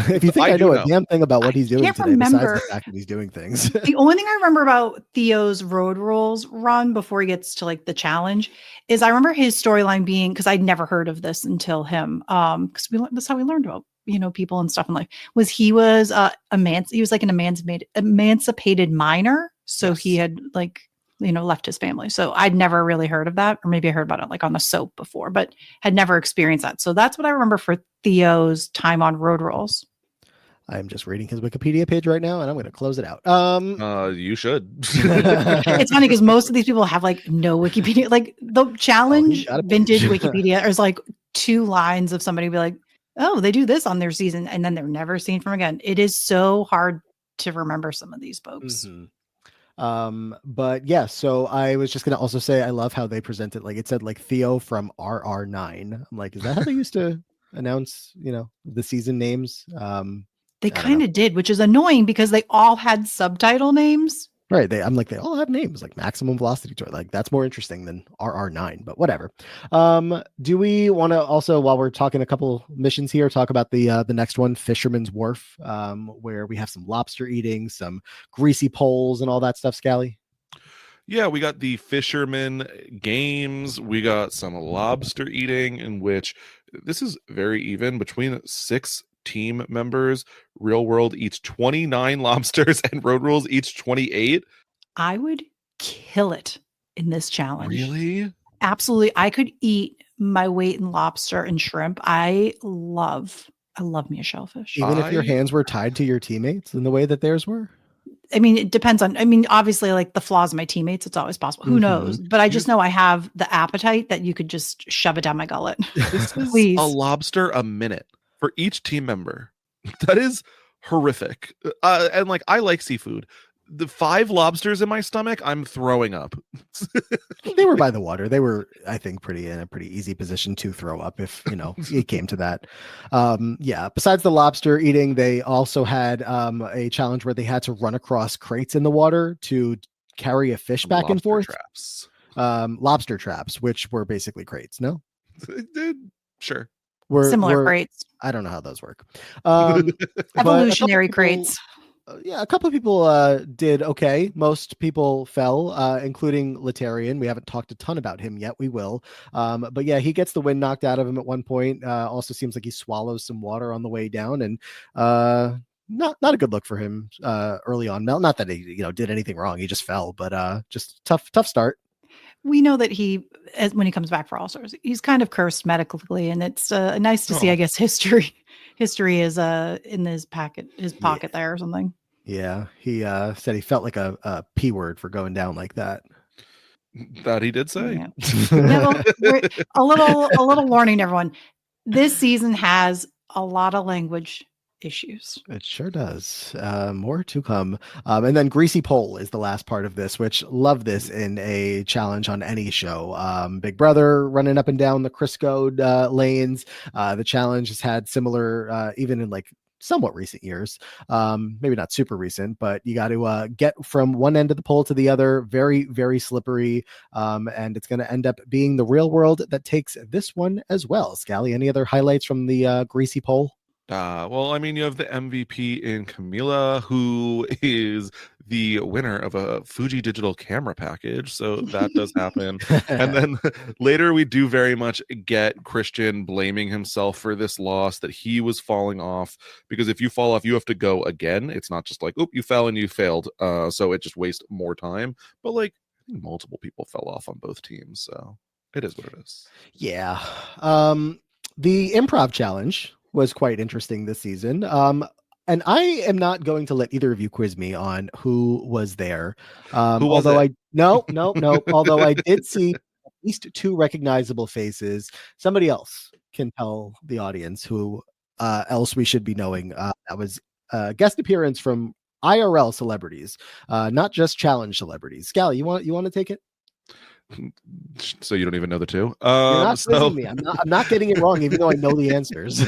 S1: If you think I know a damn thing about what he's doing today, besides the fact that he's doing things.
S3: The only thing I remember about Theo's Road Rules run before he gets to like the challenge is I remember his storyline being, because I'd never heard of this until him, because that's how we learned about people and stuff in life. He was he was like an emancipated minor, so yes. He had like left his family. So I'd never really heard of that, or maybe I heard about it like on the soap before, but had never experienced that. So that's what I remember for Theo's time on Road Rules.
S1: I'm just reading his Wikipedia page right now, and I'm going to close it out.
S2: You should.
S3: It's funny because most of these people have like no Wikipedia. Like the challenge vintage Wikipedia is like 2 lines of somebody be like, "Oh, they do this on their season," and then they're never seen from again. It is so hard to remember some of these folks.
S1: Mm-hmm. But yeah, so I was just gonna also say I love how they present it. Like it said like Theo from RR9. I'm like, is that how they used to announce the season names?
S3: They kind of did, which is annoying because they all had subtitle names.
S1: Right. They all have names like Maximum Velocity Tour. Like that's more interesting than RR9, but whatever. Do we want to also, while we're talking a couple missions here, talk about the next one, Fisherman's Wharf, where we have some lobster eating, some greasy poles and all that stuff, Scally?
S2: Yeah, we got the fisherman games. We got some lobster eating, in which this is very even between 6 team members. Real World eats 29 lobsters and Road Rules each 28.
S3: I would kill it in this challenge.
S2: Really?
S3: Absolutely. I could eat my weight in lobster and shrimp. I love me a shellfish.
S1: Even if your hands were tied to your teammates in the way that theirs were?
S3: I mean, it depends on, obviously like the flaws of my teammates, it's always possible. Who knows? But I just know I have the appetite that you could just shove it down my gullet.
S2: This is a lobster a minute for each team member. That is horrific. And like, I like seafood. The 5 lobsters in my stomach, I'm throwing up.
S1: They were by the water. They were, I think, in a pretty easy position to throw up if, it came to that. Yeah. Besides the lobster eating, they also had a challenge where they had to run across crates in the water to carry a fish back and forth.
S2: Traps.
S1: Lobster traps, which were basically crates. No?
S2: Sure.
S3: Similar crates.
S1: I don't know how those work.
S3: Evolutionary crates.
S1: Yeah, a couple of people did okay. Most people fell, including Letarian. We haven't talked a ton about him yet. We will. But yeah, he gets the wind knocked out of him at one point. Also seems like he swallows some water on the way down, and not a good look for him early on. Not that he did anything wrong. He just fell, but just tough start.
S3: We know that when he comes back for All-Stars, he's kind of cursed medically, and it's nice to see, I guess, history is in his pocket there or something.
S1: Yeah, he said he felt like a P word for going down like that.
S2: That he did say.
S3: Yeah. A little warning, everyone. This season has a lot of language issues.
S1: It sure does. More to come. And then Greasy Pole is the last part of this, which love this in a challenge on any show. Big Brother running up and down the Crisco lanes. The challenge has had similar, even in like somewhat recent years, maybe not super recent, but you got to get from one end of the pole to the other. Very, very slippery. And it's going to end up being the Real World that takes this one as well. Scally, any other highlights from the Greasy Pole?
S2: Well, I mean, you have the MVP in Camila, who is the winner of a Fuji digital camera package. So that does happen. And then later we do very much get Christian blaming himself for this loss, that he was falling off, because if you fall off, you have to go again. It's not just like, oop, you fell and you failed. So it just wastes more time. But like, I think multiple people fell off on both teams. So it is what it is.
S1: Yeah. The improv challenge was quite interesting this season. And I am not going to let either of you quiz me on who was there.
S2: Who was
S1: although
S2: it?
S1: no. Although I did see at least two recognizable faces. Somebody else can tell the audience who else we should be knowing. That was a guest appearance from IRL celebrities, not just challenge celebrities. Scally, you want to take it?
S2: So you don't even know the two?
S1: You're not quizzing me. I'm not getting it wrong, even though I know the answers.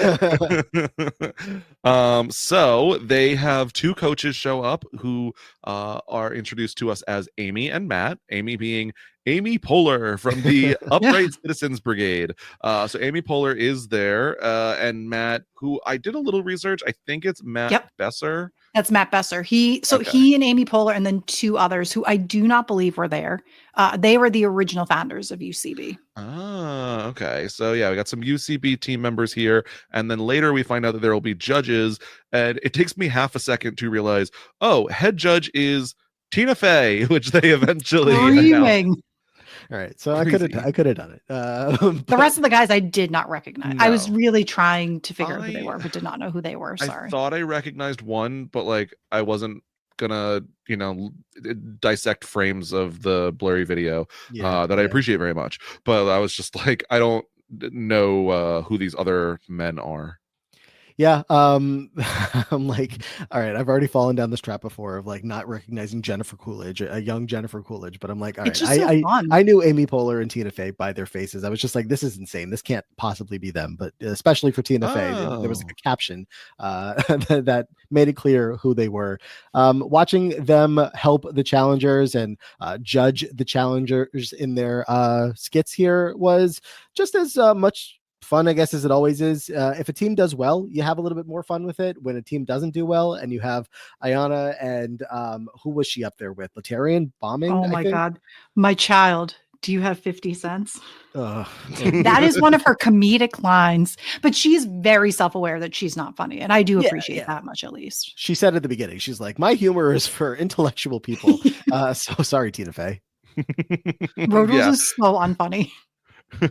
S2: So they have two coaches show up who are introduced to us as Amy and Matt. Amy being Amy Poehler from the Upright Citizens Brigade. So Amy Poehler is there, and Matt, who I did a little research. I think it's Matt Besser.
S3: That's Matt Besser. He and Amy Poehler, and then two others who I do not believe were there. They were the original founders of UCB.
S2: Ah, okay. So yeah, we got some UCB team members here, and then later we find out that there will be judges, and it takes me half a second to realize, oh, head judge is Tina Fey, which they eventually announced.
S1: All right, so I could have done it.
S3: The rest of the guys I did not recognize. No. I was really trying to figure out who they were, but did not know who they were. Sorry.
S2: I thought I recognized one, but like I wasn't gonna, dissect frames of the blurry video that I appreciate very much. But I was just like, I don't know who these other men are.
S1: Yeah, I'm like, all right, I've already fallen down this trap before of like not recognizing Jennifer Coolidge, a young Jennifer Coolidge, but I'm like, all right, I knew Amy Poehler and Tina Fey by their faces. I was just like, this is insane. This can't possibly be them. But especially for Tina Fey, there was like a caption that made it clear who they were. Watching them help the challengers and judge the challengers in their skits here was just as much fun, I guess, as it always is. If a team does well, you have a little bit more fun with it. When a team doesn't do well, and you have Ayanna and who was she up there with? Laterrian bombing.
S3: Oh my God, my child. Do you have 50 cents? That is one of her comedic lines, but she's very self-aware that she's not funny, and I do appreciate that much. At least
S1: she said at the beginning, she's like, "My humor is for intellectual people." So sorry, Tina Fey.
S3: Road Rules is so unfunny.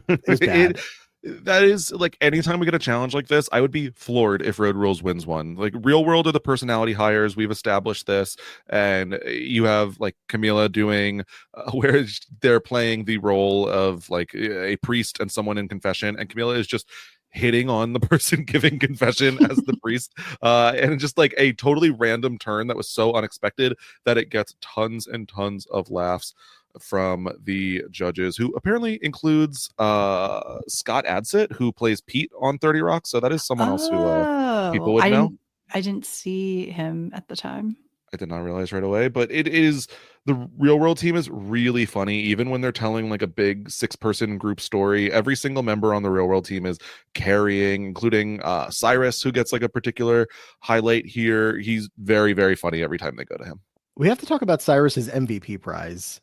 S1: It's bad.
S2: That is like anytime we get a challenge like this, I would be floored if Road Rules wins one. Like Real World are the personality hires. We've established this, and you have like Camila doing where they're playing the role of like a priest and someone in confession, and Camila is just hitting on the person giving confession as the priest, and just like a totally random turn that was so unexpected that it gets tons and tons of laughs from the judges, who apparently includes Scott Adsit, who plays Pete on 30 Rock. So that is someone else who people would know.
S3: I didn't see him at the time.
S2: I did not realize right away, but it is, the Real World team is really funny. Even when they're telling like a big 6-person group story, every single member on the Real World team is carrying, including Cyrus, who gets like a particular highlight here. He's very, very funny every time they go to him.
S1: We have to talk about Cyrus's MVP prize.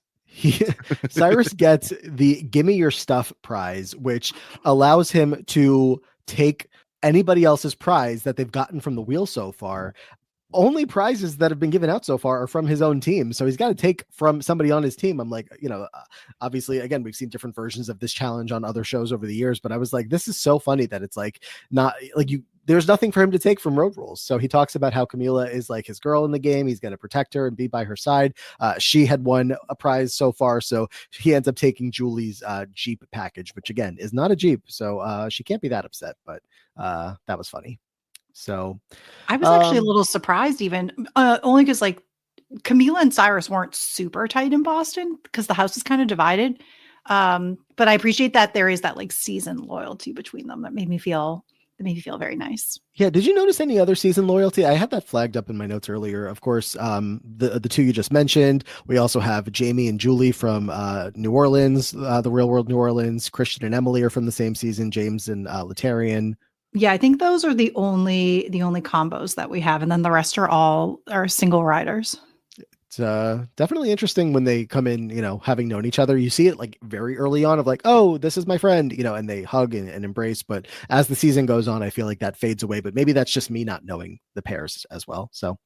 S1: Cyrus gets the Gimme Your Stuff prize, which allows him to take anybody else's prize that they've gotten from the wheel so far. Only prizes that have been given out so far are from his own team. So he's got to take from somebody on his team. I'm like, obviously, again, we've seen different versions of this challenge on other shows over the years, but I was like, this is so funny that it's like, not like there's nothing for him to take from Road Rules. So he talks about how Camila is like his girl in the game. He's going to protect her and be by her side. She had won a prize so far. So he ends up taking Julie's Jeep package, which again is not a Jeep. So she can't be that upset, but that was funny. So
S3: I was actually a little surprised even only because like Camila and Cyrus weren't super tight in Boston because the house is kind of divided. But I appreciate that there is that like season loyalty between them that made me feel very nice.
S1: Yeah. Did you notice any other season loyalty? I had that flagged up in my notes earlier. Of course, the two you just mentioned. We also have Jamie and Julie from New Orleans, the Real World New Orleans. Christian and Emily are from the same season. James and Laterrian.
S3: Yeah, I think those are the only combos that we have, and then the rest are single riders.
S1: It's definitely interesting when they come in, having known each other. You see it like very early on of like, oh, this is my friend, and they hug and embrace. But as the season goes on, I feel like that fades away. But maybe that's just me not knowing the pairs as well. So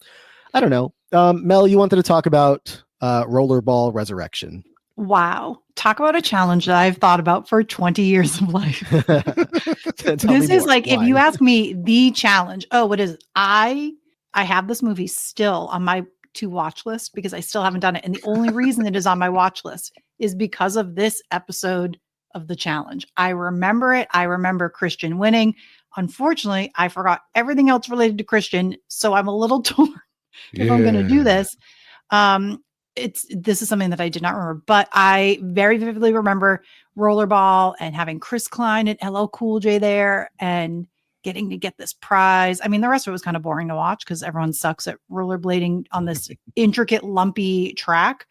S1: I don't know. Mel, you wanted to talk about Rollerball Resurrection.
S3: Wow. Talk about a challenge that I've thought about for 20 years of life. This is like, if you ask me the challenge, what is it? I have this movie still on my to watch list because I still haven't done it. And the only reason it is on my watch list is because of this episode of the challenge. I remember it. I remember Christian winning. Unfortunately, I forgot everything else related to Christian. So I'm a little torn if I'm going to do this. This is something that I did not remember, but I very vividly remember Rollerball and having Chris Klein and LL Cool J there and getting to get this prize. I mean, the rest of it was kind of boring to watch because everyone sucks at rollerblading on this intricate, lumpy track.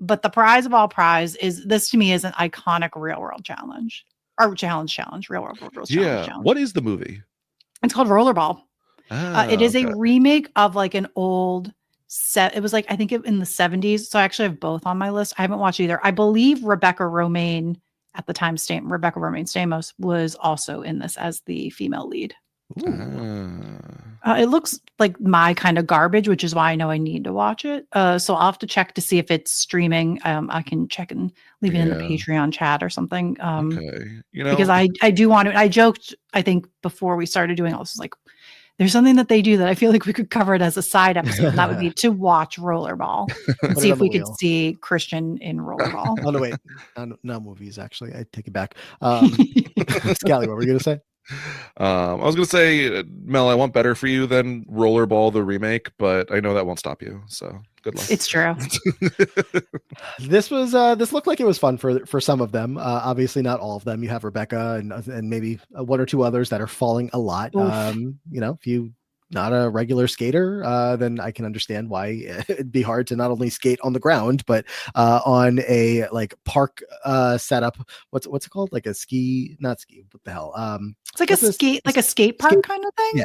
S3: But the prize of all prize is this, to me, is an iconic real world challenge or challenge, real world rules challenge.
S2: What is the movie?
S3: It's called Rollerball. It is a remake of like an old set. It was like, I think in the 70s. So I actually have both on my list. I haven't watched either. I believe Rebecca Romijn at the time, Rebecca Romijn Stamos was also in this as the female lead. It looks like my kind of garbage, which is why I know I need to watch it. So I'll have to check to see if it's streaming. I can check and leave it in the Patreon chat or something.
S2: Okay.
S3: Because I do want to. I joked, I think, before we started doing all this, like, there's something that they do that I feel like we could cover it as a side episode. And that would be to watch Rollerball and see if we could see Christian in Rollerball.
S1: Oh, no, wait. Not movies, actually. I take it back. Scally, what were you going to say?
S2: I was going to say, Mel, I want better for you than Rollerball, the remake, but I know that won't stop you. So good luck.
S3: It's true.
S1: This looked like it was fun for some of them. Obviously not all of them. You have Rebecca and maybe one or two others that are falling a lot. If you not a regular skater, then I can understand why it'd be hard to not only skate on the ground, but on a like park setup. What's it called? Like a not ski. What the hell?
S3: It's like a skate park kind of thing.
S1: Yeah,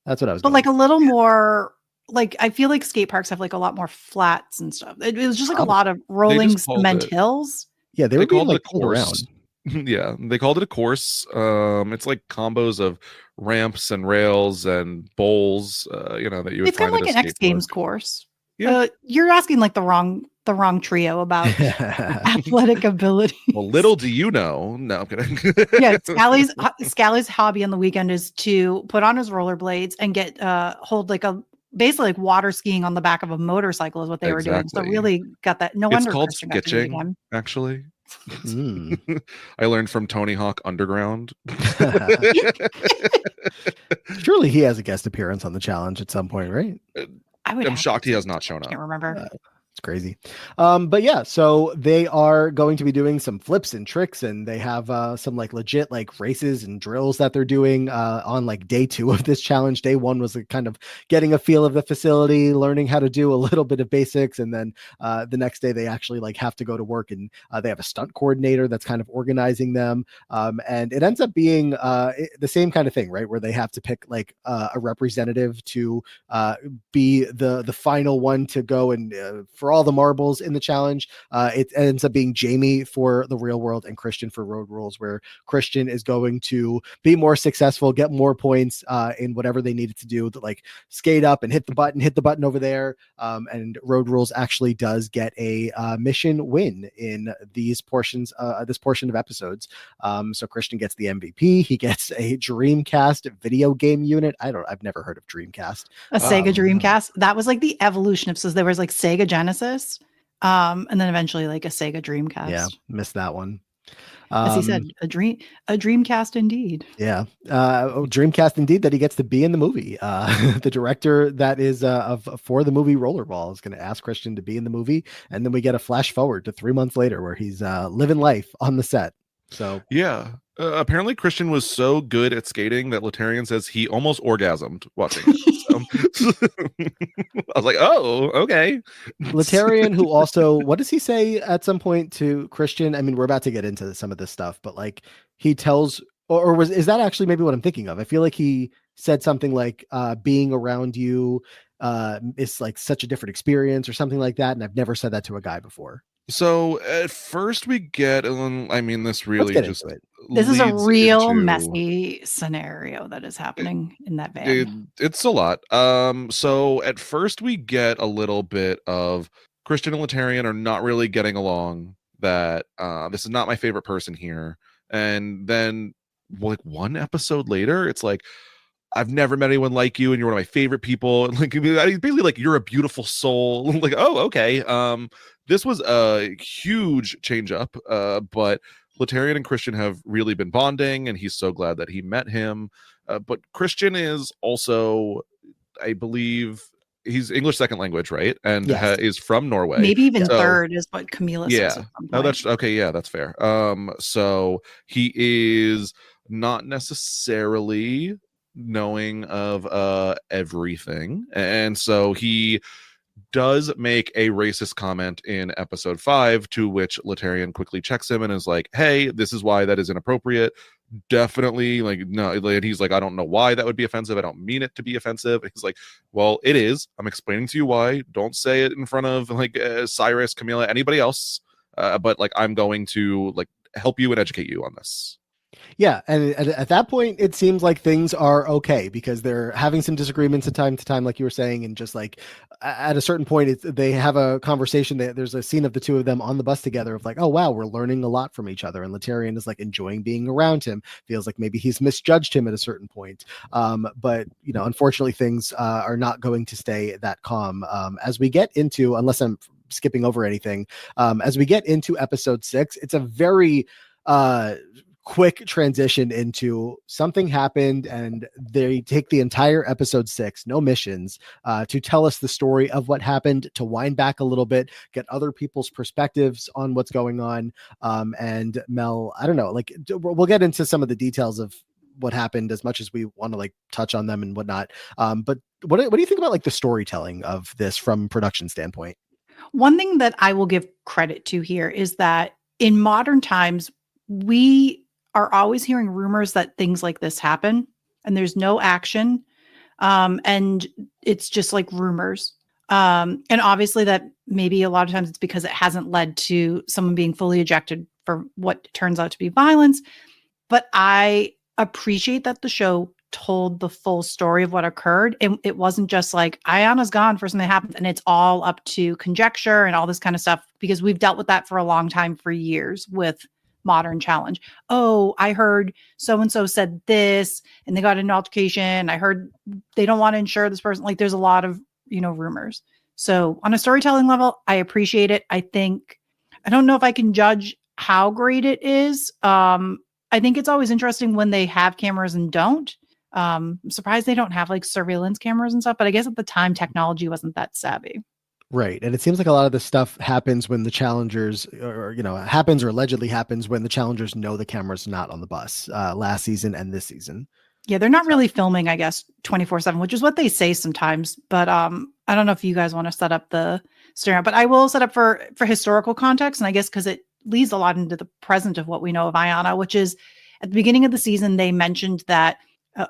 S1: that's what I was.
S3: But like a little more. Like, I feel like skate parks have like a lot more flats and stuff. It was just like a lot of rolling cement hills.
S1: Yeah, they were being like pulled around.
S2: Yeah, they called it a course. It's like combos of ramps and rails and bowls. That you would.
S3: It's kind of like an X Games course. Yeah, you're asking like the wrong trio about athletic ability.
S2: Well, little do you know. No, I'm kidding.
S3: Yeah, Scally's hobby on the weekend is to put on his rollerblades and get hold like basically like water skiing on the back of a motorcycle is what they were doing. So really got that. No wonder
S2: it's called skitching, actually. I learned from Tony Hawk Underground.
S1: Surely he has a guest appearance on the challenge at some point, right?
S2: I'm shocked he has not shown up.
S3: I can't remember.
S1: It's crazy. But yeah, so they are going to be doing some flips and tricks, and they have some like legit like races and drills that they're doing on like day 2 of this challenge. Day 1 was like kind of getting a feel of the facility, learning how to do a little bit of basics, and then the next day they actually like have to go to work, and they have a stunt coordinator that's kind of organizing them, and it ends up being the same kind of thing, right? Where they have to pick like a representative to be the final one to go and for all the marbles in the challenge. It ends up being Jamie for the real world and Christian for road rules, where Christian is going to be more successful, get more points in whatever they needed to do, to like skate up and hit the button over there. And road rules actually does get a mission win in these portions, this portion of episodes. So Christian gets the MVP. He gets a Dreamcast video game unit. I've never heard of Dreamcast.
S3: A Sega Dreamcast. That was like the evolution of, so there was like Sega Genesis, and then eventually like a Sega Dreamcast.
S1: Yeah, missed that one.
S3: As he said, a Dreamcast indeed.
S1: Yeah, Dreamcast indeed, that he gets to be in the movie. The director that is for the movie Rollerball is going to ask Christian to be in the movie, and then we get a flash forward to 3 months later where he's living life on the set. So
S2: yeah, apparently Christian was so good at skating that Laterrian says he almost orgasmed watching it. So, I was like, oh, okay.
S1: Laterrian, who also, what does he say at some point to Christian? I mean, we're about to get into some of this stuff, but like he tells, is that actually maybe what I'm thinking of? I feel like he said something like being around you is like such a different experience or something like that. And I've never said that to a guy before.
S2: So at first we get, I mean, this really just
S3: this is a real messy scenario that is happening in that van.
S2: It's a lot. So at first we get a little bit of Christian and Laterrian are not really getting along. that this is not my favorite person here. And then like one episode later, it's like, I've never met anyone like you, and you're one of my favorite people. And like basically like you're a beautiful soul. Like, oh, okay. This was a huge change up. But Laterrian and Christian have really been bonding, and he's so glad that he met him. But Christian is also, I believe, he's English second language, right? And
S1: Yes.
S2: is from Norway.
S3: Maybe even third is what Camila says.
S2: Yeah. Oh, that's okay. Yeah, that's fair. So he is not necessarily knowing of everything, and so he does make a racist comment in episode 5, to which Laterrian quickly checks him and is like, hey, this is why that is inappropriate. Definitely, like, no. And he's like, I don't know why that would be offensive. I don't mean it to be offensive. He's like, well, it is. I'm explaining to you why. Don't say it in front of like Cyrus, Camila, anybody else, but like I'm going to like help you and educate you on this.
S1: Yeah, and at that point, it seems like things are okay because they're having some disagreements at time to time, like you were saying, and just like at a certain point, they have a conversation. There's a scene of the two of them on the bus together of like, oh wow, we're learning a lot from each other, and Laterrian is like enjoying being around him. Feels like maybe he's misjudged him at a certain point, but you know, unfortunately, things are not going to stay that calm as we get into, unless I'm skipping over anything, as we get into episode 6. It's a very quick transition into something happened, and they take the entire episode 6, no missions, to tell us the story of what happened, to wind back a little bit, get other people's perspectives on what's going on. And Mel, I don't know, like we'll get into some of the details of what happened as much as we want to like touch on them and whatnot. But what do you think about like the storytelling of this from production standpoint?
S3: One thing that I will give credit to here is that in modern times, we are always hearing rumors that things like this happen and there's no action. And it's just like rumors. And obviously that maybe a lot of times it's because it hasn't led to someone being fully ejected for what turns out to be violence. But I appreciate that the show told the full story of what occurred. And it wasn't just like Ayana's gone for something that happened and it's all up to conjecture and all this kind of stuff, because we've dealt with that for a long time, for years, with Modern Challenge. Oh, I heard so-and-so said this and they got an altercation. I heard they don't want to insure this person. Like there's a lot of, rumors. So on a storytelling level, I appreciate it. I don't know if I can judge how great it is. I think it's always interesting when they have cameras and don't. I'm surprised they don't have like surveillance cameras and stuff, but I guess at the time technology wasn't that savvy.
S1: Right. And it seems like a lot of this stuff happens when the challengers happens or allegedly happens when the challengers know the camera's not on the bus, last season and this season.
S3: Yeah, they're not really filming, I guess, 24/7, which is what they say sometimes. But I don't know if you guys want to set up the stereo, but I will set up for historical context. And I guess because it leads a lot into the present of what we know of Ayana, which is at the beginning of the season, they mentioned that,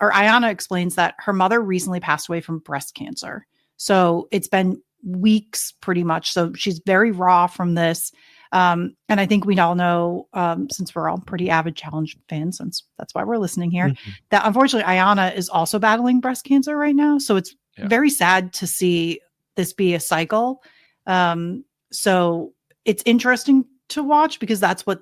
S3: or Ayana explains that her mother recently passed away from breast cancer. So it's been weeks pretty much. So she's very raw from this. And I think we all know, since we're all pretty avid challenge fans, since that's why we're listening here, that unfortunately Ayana is also battling breast cancer right now. So it's very sad to see this be a cycle. So it's interesting to watch because that's what,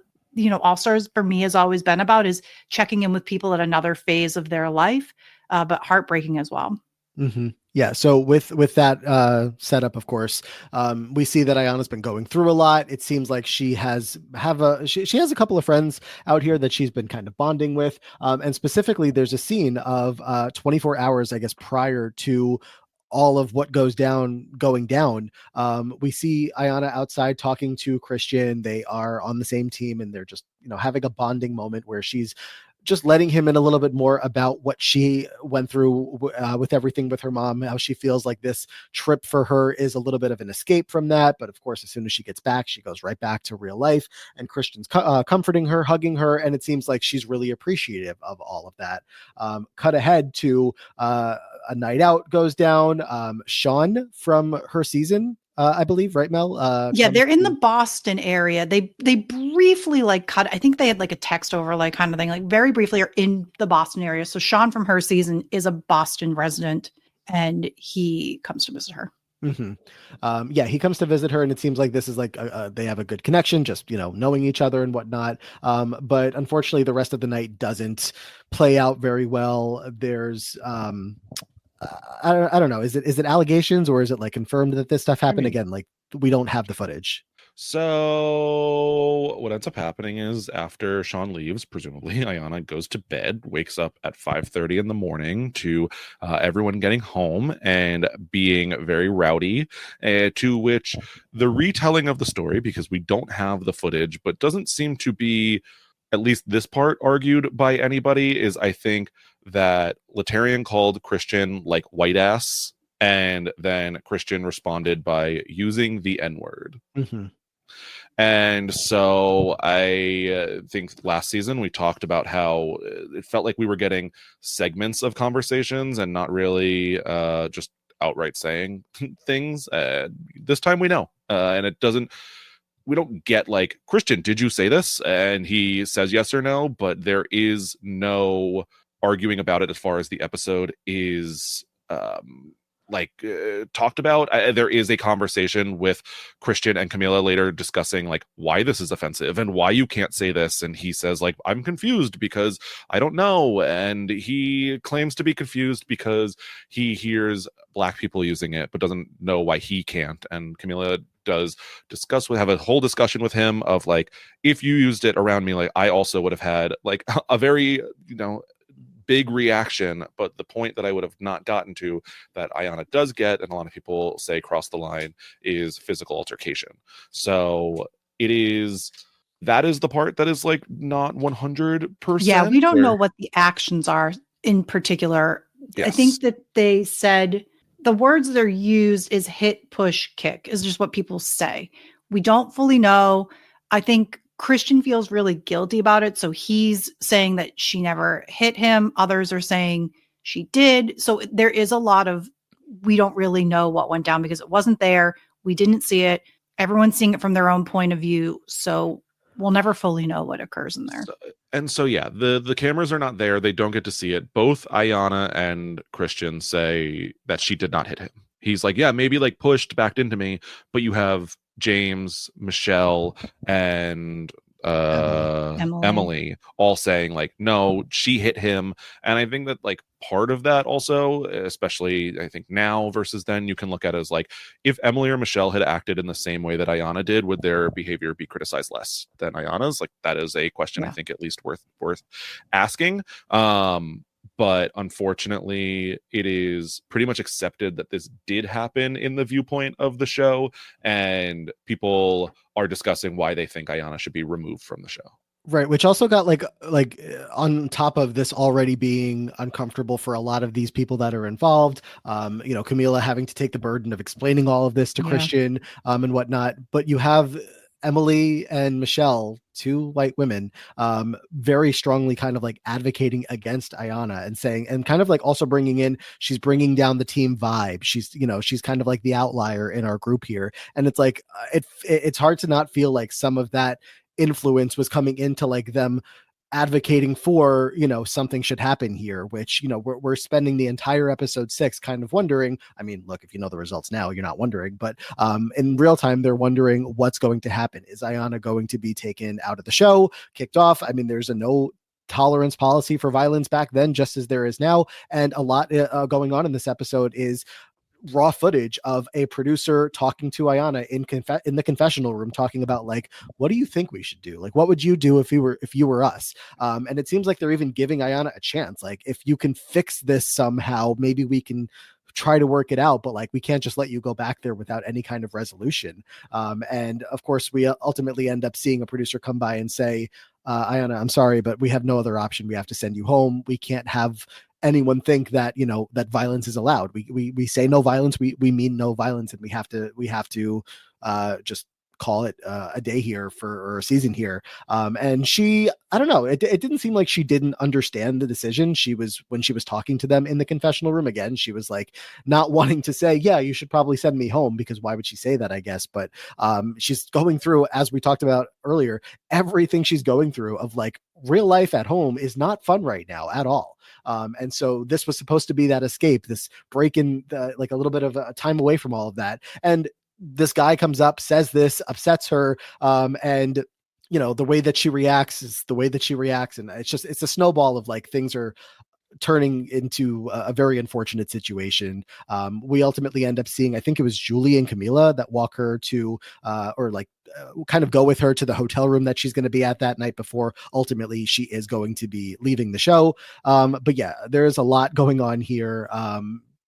S3: All Stars for me has always been about, is checking in with people at another phase of their life, but heartbreaking as well.
S1: Mm-hmm. Yeah. So with that setup, of course, we see that Ayana's been going through a lot. It seems like she has a couple of friends out here that she's been kind of bonding with. And specifically, there's a scene of 24 hours, I guess, prior to all of what going down. We see Ayana outside talking to Christian. They are on the same team and they're just, having a bonding moment where she's just letting him in a little bit more about what she went through with everything with her mom, how she feels like this trip for her is a little bit of an escape from that. But of course, as soon as she gets back, she goes right back to real life, and Christian's comforting her, hugging her. And it seems like she's really appreciative of all of that. Cut ahead to a night out goes down. Sean from her season, I believe, right, Mel?
S3: Yeah, they're in the Boston area. They briefly cut. I think they had a text overlay kind of thing, very briefly are in the Boston area. So Sean from her season is a Boston resident, and he comes to visit her.
S1: Yeah, he comes to visit her, and it seems like this is like they have a good connection, just knowing each other and whatnot. But unfortunately, the rest of the night doesn't play out very well. There's I don't know. Is it allegations, or is it like confirmed that this stuff happened? Again, like we don't have the footage.
S2: So what ends up happening is after Sean leaves, presumably Ayanna goes to bed, wakes up at 5:30 in the morning to everyone getting home and being very rowdy, to which the retelling of the story, because we don't have the footage, but doesn't seem to be, at least this part, argued by anybody, is I think that Laterrian called Christian like white ass, and then Christian responded by using the N-word. And so I think last season we talked about how it felt like we were getting segments of conversations and not really just outright saying things. This time we know. And we don't get like, Christian, did you say this? And he says yes or no, but there is no arguing about it as far as the episode is talked about. There is a conversation with Christian and Camila later discussing like why this is offensive and why you can't say this, and he says like, I'm confused because I don't know, and he claims to be confused because he hears Black people using it but doesn't know why he can't. And Camila does have a whole discussion with him of like, if you used it around me, like I also would have had like a very big reaction. But the point that I would have not gotten to, that Ayanna does get, and a lot of people say cross the line, is physical altercation. So that is the part that is like not 100%.
S3: Yeah, we don't know what the actions are in particular. Yes. I think that they said the words they're used is hit, push, kick is just what people say. We don't fully know. I think Christian feels really guilty about it. So he's saying that she never hit him. Others are saying she did. So there is a lot of, we don't really know what went down because it wasn't there. We didn't see it. Everyone's seeing it from their own point of view. So we'll never fully know what occurs in there.
S2: So yeah, the cameras are not there. They don't get to see it. Both Ayanna and Christian say that she did not hit him. He's like, yeah, maybe like pushed, backed into me, but you have James, Michelle, and Emily all saying like, no, she hit him. And I think that like part of that also, especially I think now versus then, you can look at it as like, if Emily or Michelle had acted in the same way that Ayanna did, would their behavior be criticized less than Ayanna's? Like that is a question I think at least worth asking. But unfortunately, it is pretty much accepted that this did happen in the viewpoint of the show, and people are discussing why they think Ayanna should be removed from the show.
S1: Right, which also got like on top of this already being uncomfortable for a lot of these people that are involved. Camila having to take the burden of explaining all of this to Christian and whatnot. But you have Emily and Michelle, two white women, very strongly kind of like advocating against Ayanna and saying, and kind of like also she's bringing down the team vibe. She's kind of like the outlier in our group here. And it's like, it's hard to not feel like some of that influence was coming into like them advocating for, something should happen here, which, we're spending the entire episode 6 kind of wondering. I mean, look, if you know the results now, you're not wondering, but in real time, they're wondering what's going to happen. Is Ayanna going to be taken out of the show, kicked off? I mean, there's a no tolerance policy for violence back then, just as there is now. And a lot going on in this episode is raw footage of a producer talking to Ayanna in the confessional room, talking about like, what do you think we should do? Like, what would you do if you were us? And it seems like they're even giving Ayanna a chance. Like, if you can fix this somehow, maybe we can try to work it out, but like, we can't just let you go back there without any kind of resolution. And of course, we ultimately end up seeing a producer come by and say, Ayanna, I'm sorry, but we have no other option. We have to send you home. We can't have anyone think that that violence is allowed. We say no violence, we mean no violence, and we have to just call it a day here or a season here. And she, I don't know, it didn't seem like she didn't understand the decision. When she was talking to them in the confessional room again, she was like not wanting to say, yeah, you should probably send me home, because why would she say that, I guess. But she's going through, as we talked about earlier, everything she's going through of like real life at home is not fun right now at all. And so this was supposed to be that escape, this break in like a little bit of a time away from all of that. And this guy comes up, says this, upsets her. And the way that she reacts is the way that she reacts. And it's a snowball of like things are turning into a very unfortunate situation. We ultimately end up seeing, I think it was Julie and Camila that walk her to, kind of go with her to the hotel room that she's going to be at that night before ultimately she is going to be leaving the show. But yeah, there's a lot going on here.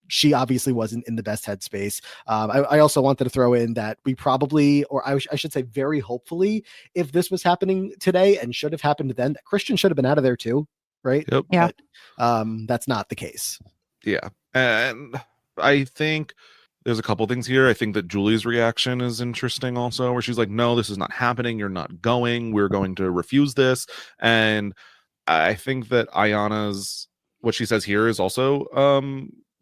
S1: She obviously wasn't in the best headspace. I also wanted to throw in that we probably, or I should say very hopefully, if this was happening today and should have happened then, that Christian should have been out of there too. Right.
S2: Yep.
S3: Yeah.
S1: But that's not the case.
S2: Yeah. And I think there's a couple things here. I think that Julie's reaction is interesting also, where she's like, no, this is not happening. You're not going. We're going to refuse this. And I think that Ayana's, what she says here is also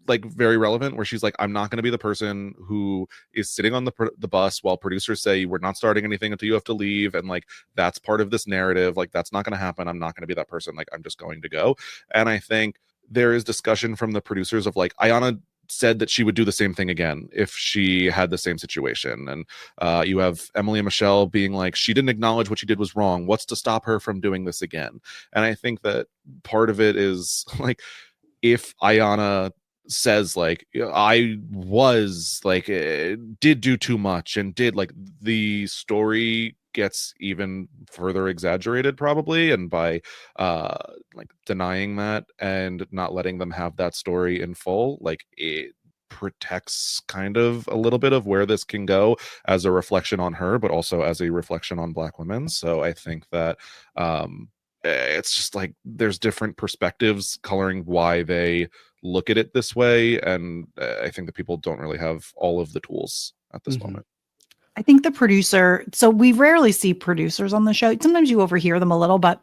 S2: like very relevant, where she's like, I'm not going to be the person who is sitting on the bus while producers say we're not starting anything until you have to leave, and like that's part of this narrative, like that's not going to happen. I'm not going to be that person. Like I'm just going to go. And I think there is discussion from the producers of like, Ayana said that she would do the same thing again if she had the same situation. And you have Emily and Michelle being like, she didn't acknowledge what she did was wrong. What's to stop her from doing this again? And I think that part of it is like, if Ayana says like, I was like, did do too much and did, like, the story gets even further exaggerated probably, and by like denying that and not letting them have that story in full, like it protects kind of a little bit of where this can go as a reflection on her, but also as a reflection on Black women. So I think that it's just like there's different perspectives coloring why they look at it this way, and I think that people don't really have all of the tools at this moment.
S3: I think the producer, so we rarely see producers on the show. Sometimes you overhear them a little, but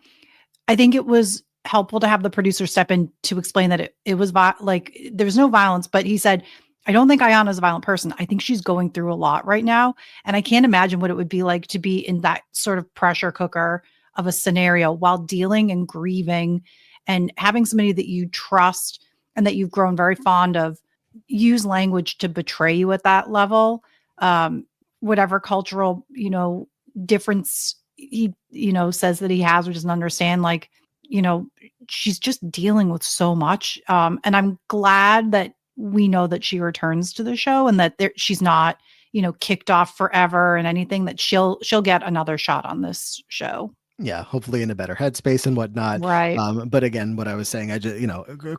S3: I think it was helpful to have the producer step in to explain that it was like there was no violence, but he said, I don't think Ayana's a violent person. I think she's going through a lot right now. And I can't imagine what it would be like to be in that sort of pressure cooker of a scenario while dealing and grieving, and having somebody that you trust and that you've grown very fond of use language to betray you at that level. Whatever cultural, difference he, says that he has or doesn't understand, like, she's just dealing with so much. And I'm glad that we know that she returns to the show, and that she's not, kicked off forever and anything, that she'll get another shot on this show.
S1: Yeah, hopefully in a better headspace and whatnot.
S3: Right.
S1: But again, what I was saying, I just,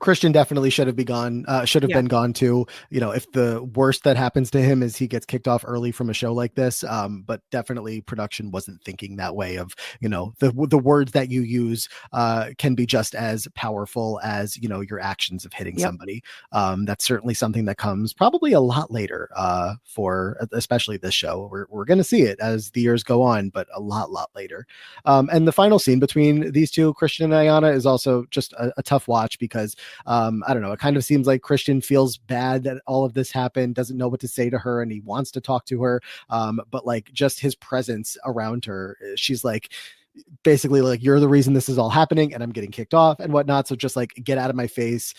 S1: Christian definitely should have been gone too. If the worst that happens to him is he gets kicked off early from a show like this, but definitely production wasn't thinking that way of, the words that you use can be just as powerful as, your actions of hitting somebody. That's certainly something that comes probably a lot later for especially this show. We're going to see it as the years go on, but a lot later. And the final scene between these two, Christian and Ayana, is also just a tough watch because, I don't know, it kind of seems like Christian feels bad that all of this happened, doesn't know what to say to her, and he wants to talk to her. But like just his presence around her, she's like, basically like, you're the reason this is all happening and I'm getting kicked off and whatnot. So just like, get out of my face.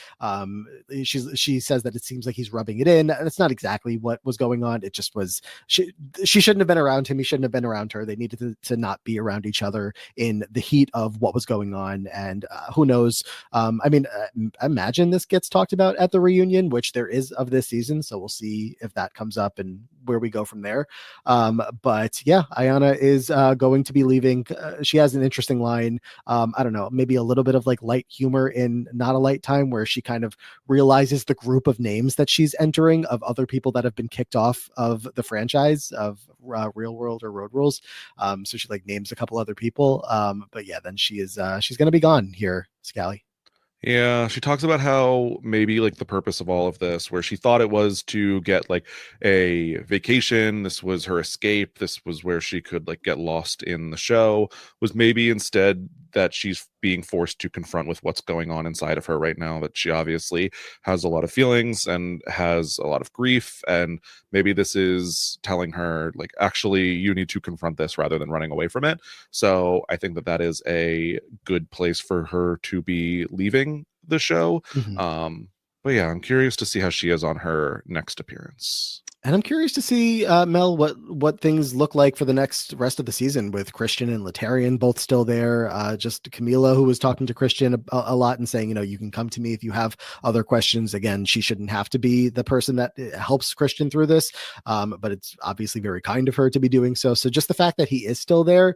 S1: She says that it seems like he's rubbing it in. That's not exactly what was going on. It just was, she shouldn't have been around him. He shouldn't have been around her. They needed to not be around each other in the heat of what was going on. And who knows? I imagine this gets talked about at the reunion, which there is of this season. So we'll see if that comes up and where we go from there. But yeah, Ayana is going to be leaving. She has an interesting line. I don't know, maybe a little bit of like light humor in Not a Light Time, where she kind of realizes the group of names that she's entering of other people that have been kicked off of the franchise of Real World or Road Rules. So she like names a couple other people. But yeah, then she's going to be gone here, Scally.
S2: Yeah, she talks about how maybe like the purpose of all of this, where she thought it was to get like a vacation. This was her escape. This was where she could like get lost in the show, was maybe instead that she's being forced to confront with what's going on inside of her right now, that she obviously has a lot of feelings and has a lot of grief. And maybe this is telling her, like, actually, you need to confront this rather than running away from it. So I think that that is a good place for her to be leaving the show. But yeah, I'm curious to see how she is on her next appearance.
S1: And I'm curious to see, Mel, what things look like for the next rest of the season with Christian and Laterrian both still there. Just Camila, who was talking to Christian a lot and saying, you can come to me if you have other questions. Again, she shouldn't have to be the person that helps Christian through this, but it's obviously very kind of her to be doing so. So just the fact that he is still there,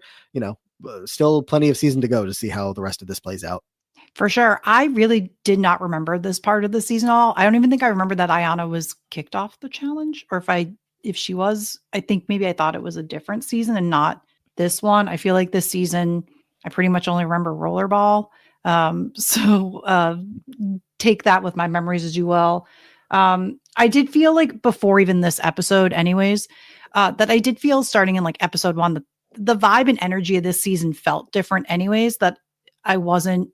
S1: still plenty of season to go to see how the rest of this plays out.
S3: For sure. I really did not remember this part of the season at all. I don't even think I remember that Ayanna was kicked off the challenge, or if she was, I think maybe I thought it was a different season and not this one. I feel like this season, I pretty much only remember rollerball. So take that with my memories as you will. I did feel like before even this episode anyways, that I did feel starting in like episode 1, the vibe and energy of this season felt different anyways, that I wasn't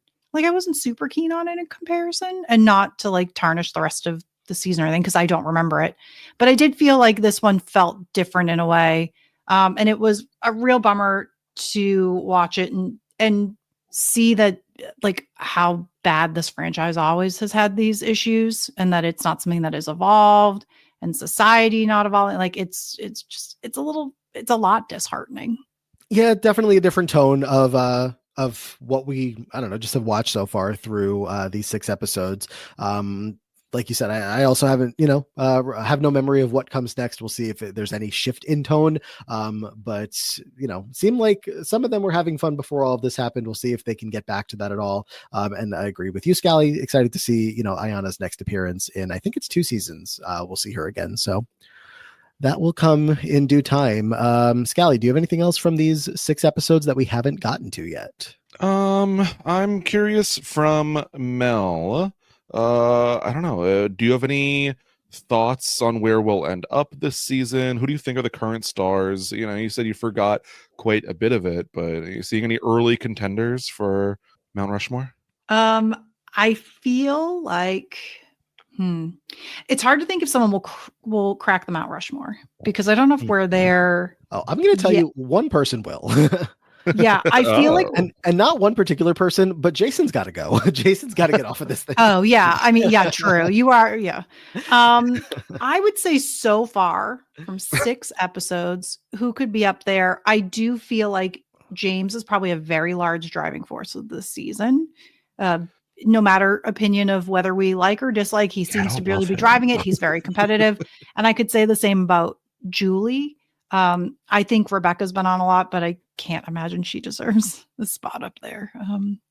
S3: super keen on it in comparison, and not to like tarnish the rest of the season or anything, because I don't remember it. But I did feel like this one felt different in a way. And it was a real bummer to watch it and see that like how bad this franchise always has had these issues, and that it's not something that is evolved, and society not evolving. Like it's a lot disheartening.
S1: Yeah, definitely a different tone of what we, I don't know, just have watched so far through these 6 episodes. Like you said, I also haven't, have no memory of what comes next. We'll see if there's any shift in tone. But, seemed like some of them were having fun before all of this happened. We'll see if they can get back to that at all. And I agree with you, Scally. Excited to see, Ayanna's next appearance in, I think it's 2 seasons. We'll see her again. So that will come in due time. Scally, do you have anything else from these 6 episodes that we haven't gotten to yet?
S2: I'm curious from Mel. I don't know. Do you have any thoughts on where we'll end up this season? Who do you think are the current stars? You said you forgot quite a bit of it, but are you seeing any early contenders for Mount Rushmore?
S3: I feel like it's hard to think if someone will crack the Mount Rushmore, because I don't know if we're there.
S1: Oh, I'm going to tell you one person will.
S3: Yeah, I feel like,
S1: and not one particular person, but Jason's got to go. Jason's got to get off of this thing.
S3: Oh yeah, I mean, yeah, true. You are, yeah. I would say so far from 6 episodes, who could be up there? I do feel like James is probably a very large driving force of this season. No matter opinion of whether we like or dislike, he seems to really be driving it. He's very competitive, and I could say the same about Julie. I think Rebecca's been on a lot, but I can't imagine she deserves the spot up there.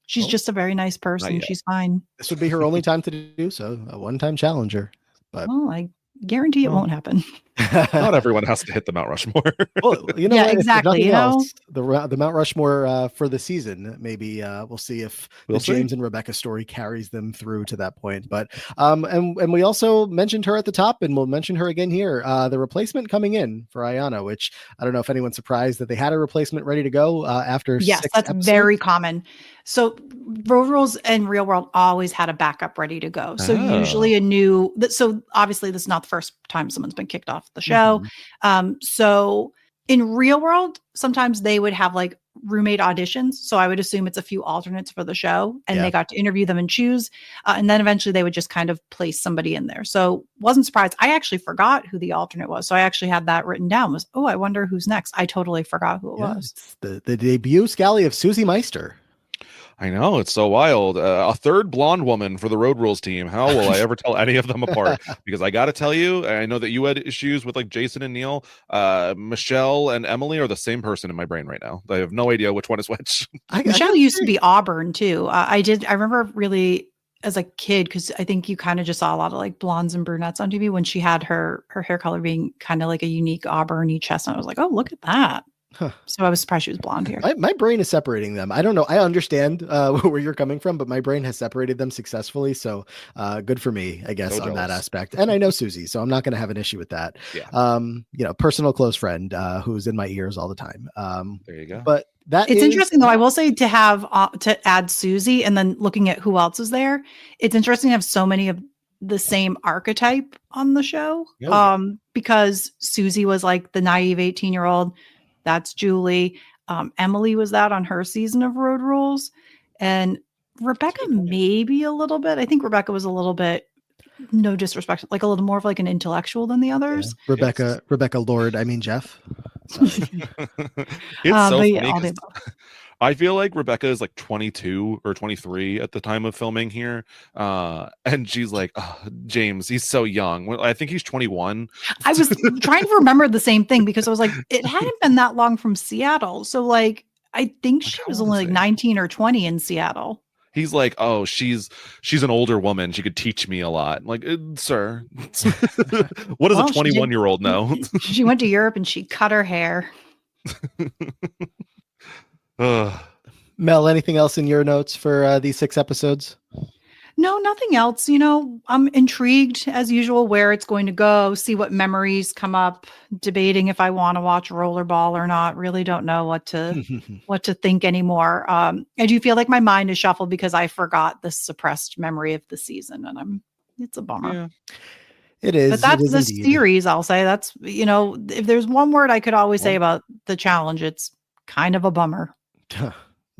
S3: She's just a very nice person. She's fine.
S1: This would be her only time to do so. A one-time challenger. But
S3: I guarantee it won't happen.
S2: Not everyone has to hit the Mount Rushmore.
S1: Well,
S3: yeah, exactly.
S1: Else, the Mount Rushmore for the season, maybe we'll see if James and Rebecca story carries them through to that point. But and we also mentioned her at the top, and we'll mention her again here. The replacement coming in for Ayanna, which I don't know if anyone's surprised that they had a replacement ready to go after.
S3: Yes,
S1: 6
S3: that's
S1: episodes.
S3: very common. So Road Rules and Real World always had a backup ready to go. So usually so obviously this is not the first time someone's been kicked off the show. So in Real World, sometimes they would have like roommate auditions. So I would assume it's a few alternates for the show, and they got to interview them and choose. And then eventually they would just kind of place somebody in there. So wasn't surprised. I actually forgot who the alternate was. So I actually had that written down, I wonder who's next. I totally forgot who it was.
S1: It's the debut, Scally, of Susie Meister.
S2: I know, it's so wild. A third blonde woman for the Road Rules team. How will I ever tell any of them apart? Because I got to tell you, I know that you had issues with like Jason and Neil. Michelle and Emily are the same person in my brain right now. I have no idea which one is which.
S3: Michelle used to be Auburn too. I remember really as a kid, because I think you kind of just saw a lot of like blondes and brunettes on TV when she had her hair color being kind of like a unique Auburn-y chestnut. I was like, oh, look at that.
S1: Huh.
S3: So I was surprised she was blonde here.
S1: My brain is separating them. I don't know. I understand where you're coming from, but my brain has separated them successfully. So good for me, I guess, on that aspect. And I know Susie, so I'm not going to have an issue with that.
S2: Yeah.
S1: Personal close friend who's in my ears all the time.
S2: There you go.
S1: But
S3: it's interesting, though. I will say to have to add Susie and then looking at who else is there. It's interesting to have so many of the same archetype on the show. Because Susie was like the naive 18-year-old. That's Julie. Emily was that on her season of Road Rules. And Rebecca maybe a little bit. I think Rebecca was a little bit, no disrespect, like a little more of like an intellectual than the others.
S1: Yeah. Rebecca Lord. I mean, Jeff. Sorry.
S2: It's so funny. I feel like Rebecca is like 22 or 23 at the time of filming here. And she's like, oh, James, he's so young. Well, I think he's 21.
S3: I was trying to remember the same thing because I was like, it hadn't been that long from Seattle. So like, I think she was only like 19 or 20 in Seattle.
S2: He's like, oh, she's an older woman. She could teach me a lot. I'm like, sir, what does a 21-year-old know?
S3: She went to Europe and she cut her hair.
S1: Mel, anything else in your notes for these 6 episodes?
S3: No, nothing else. I'm intrigued as usual where it's going to go, see what memories come up, debating if I want to watch Rollerball or not. Really don't know what to think anymore. I do feel like my mind is shuffled because I forgot the suppressed memory of the season, and it's a bummer.
S2: Yeah.
S1: It is.
S3: But that's the series, I'll say. That's, if there's one word I could always say about the challenge, it's kind of a bummer.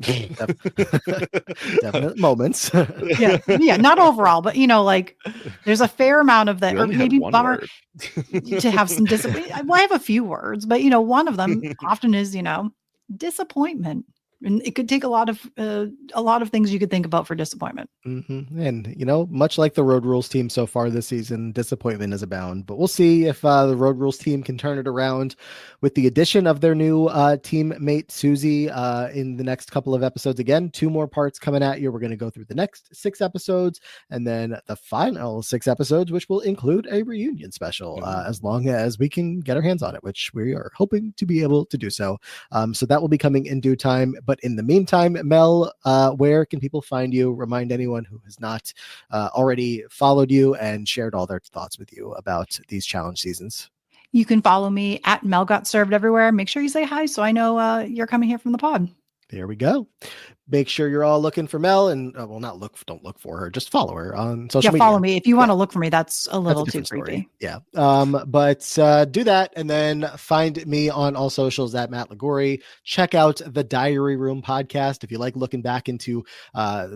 S1: Definite moments.
S3: yeah, not overall, but like there's a fair amount of that, or maybe bummer to have some disappointment. Well, I have a few words, but one of them often is disappointment. And it could take a lot of things you could think about for disappointment.
S1: Mm-hmm. And, much like the Road Rules team so far this season, disappointment is abound. But we'll see if the Road Rules team can turn it around with the addition of their new teammate, Susie, in the next couple of episodes. Again, 2 more parts coming at you. We're going to go through the next 6 episodes and then the final 6 episodes, which will include a reunion special, as long as we can get our hands on it, which we are hoping to be able to do so. So that will be coming in due time. But in the meantime, Mel, where can people find you? Remind anyone who has not already followed you and shared all their thoughts with you about these challenge seasons.
S3: You can follow me at Mel Got Served everywhere. Make sure you say hi so I know you're coming here from the pod.
S1: There we go. Make sure you're all looking for Mel and don't look for her. Just follow her on social media.
S3: Follow me. If you want to look for me, that's a little too creepy.
S1: Yeah. But do that and then find me on all socials at Matt Liguori. Check out the Diary Room podcast. If you like looking back into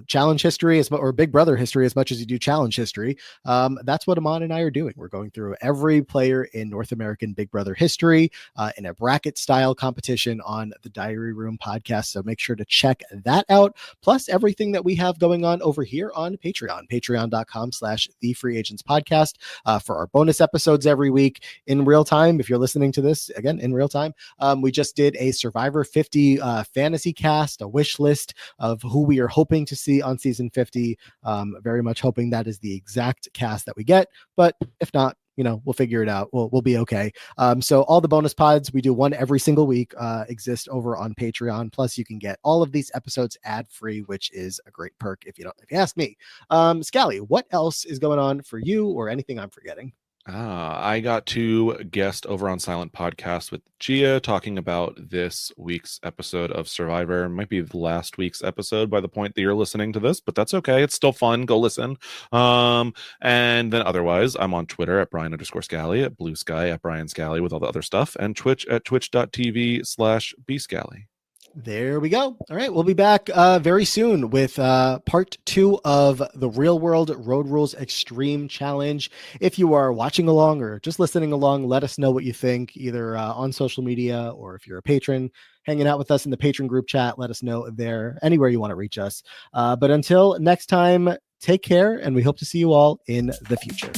S1: challenge history or Big Brother history as much as you do challenge history, that's what Aman and I are doing. We're going through every player in North American Big Brother history in a bracket style competition on the Diary Room podcast. So make sure to check that out, plus everything that we have going on over here on patreon.com/The Free Agents Podcast for our bonus episodes every week in real time. If you're listening to this again in real time, we just did a Survivor 50 fantasy cast, a wish list of who we are hoping to see on season 50. Very much hoping that is the exact cast that we get, but if not, we'll figure it out. We'll be okay. So all the bonus pods, we do one every single week, exist over on Patreon. Plus you can get all of these episodes ad free, which is a great perk if you ask me. Scally, what else is going on for you or anything I'm forgetting?
S2: I got to guest over on Silent Podcast with Gia talking about this week's episode of Survivor. It might be the last week's episode by the point that you're listening to this, but that's okay. It's still fun. Go listen. And then otherwise, I'm on Twitter at Brian_Scally, at Blue Sky at Brian Scally with all the other stuff, and Twitch at twitch.tv/bscally.
S1: There we go. All right. We'll be back very soon with part 2 of the Real World Road Rules Extreme Challenge. If you are watching along or just listening along, let us know what you think, either on social media or if you're a patron hanging out with us in the patron group chat, let us know there, anywhere you want to reach us. But until next time, take care, and we hope to see you all in the future.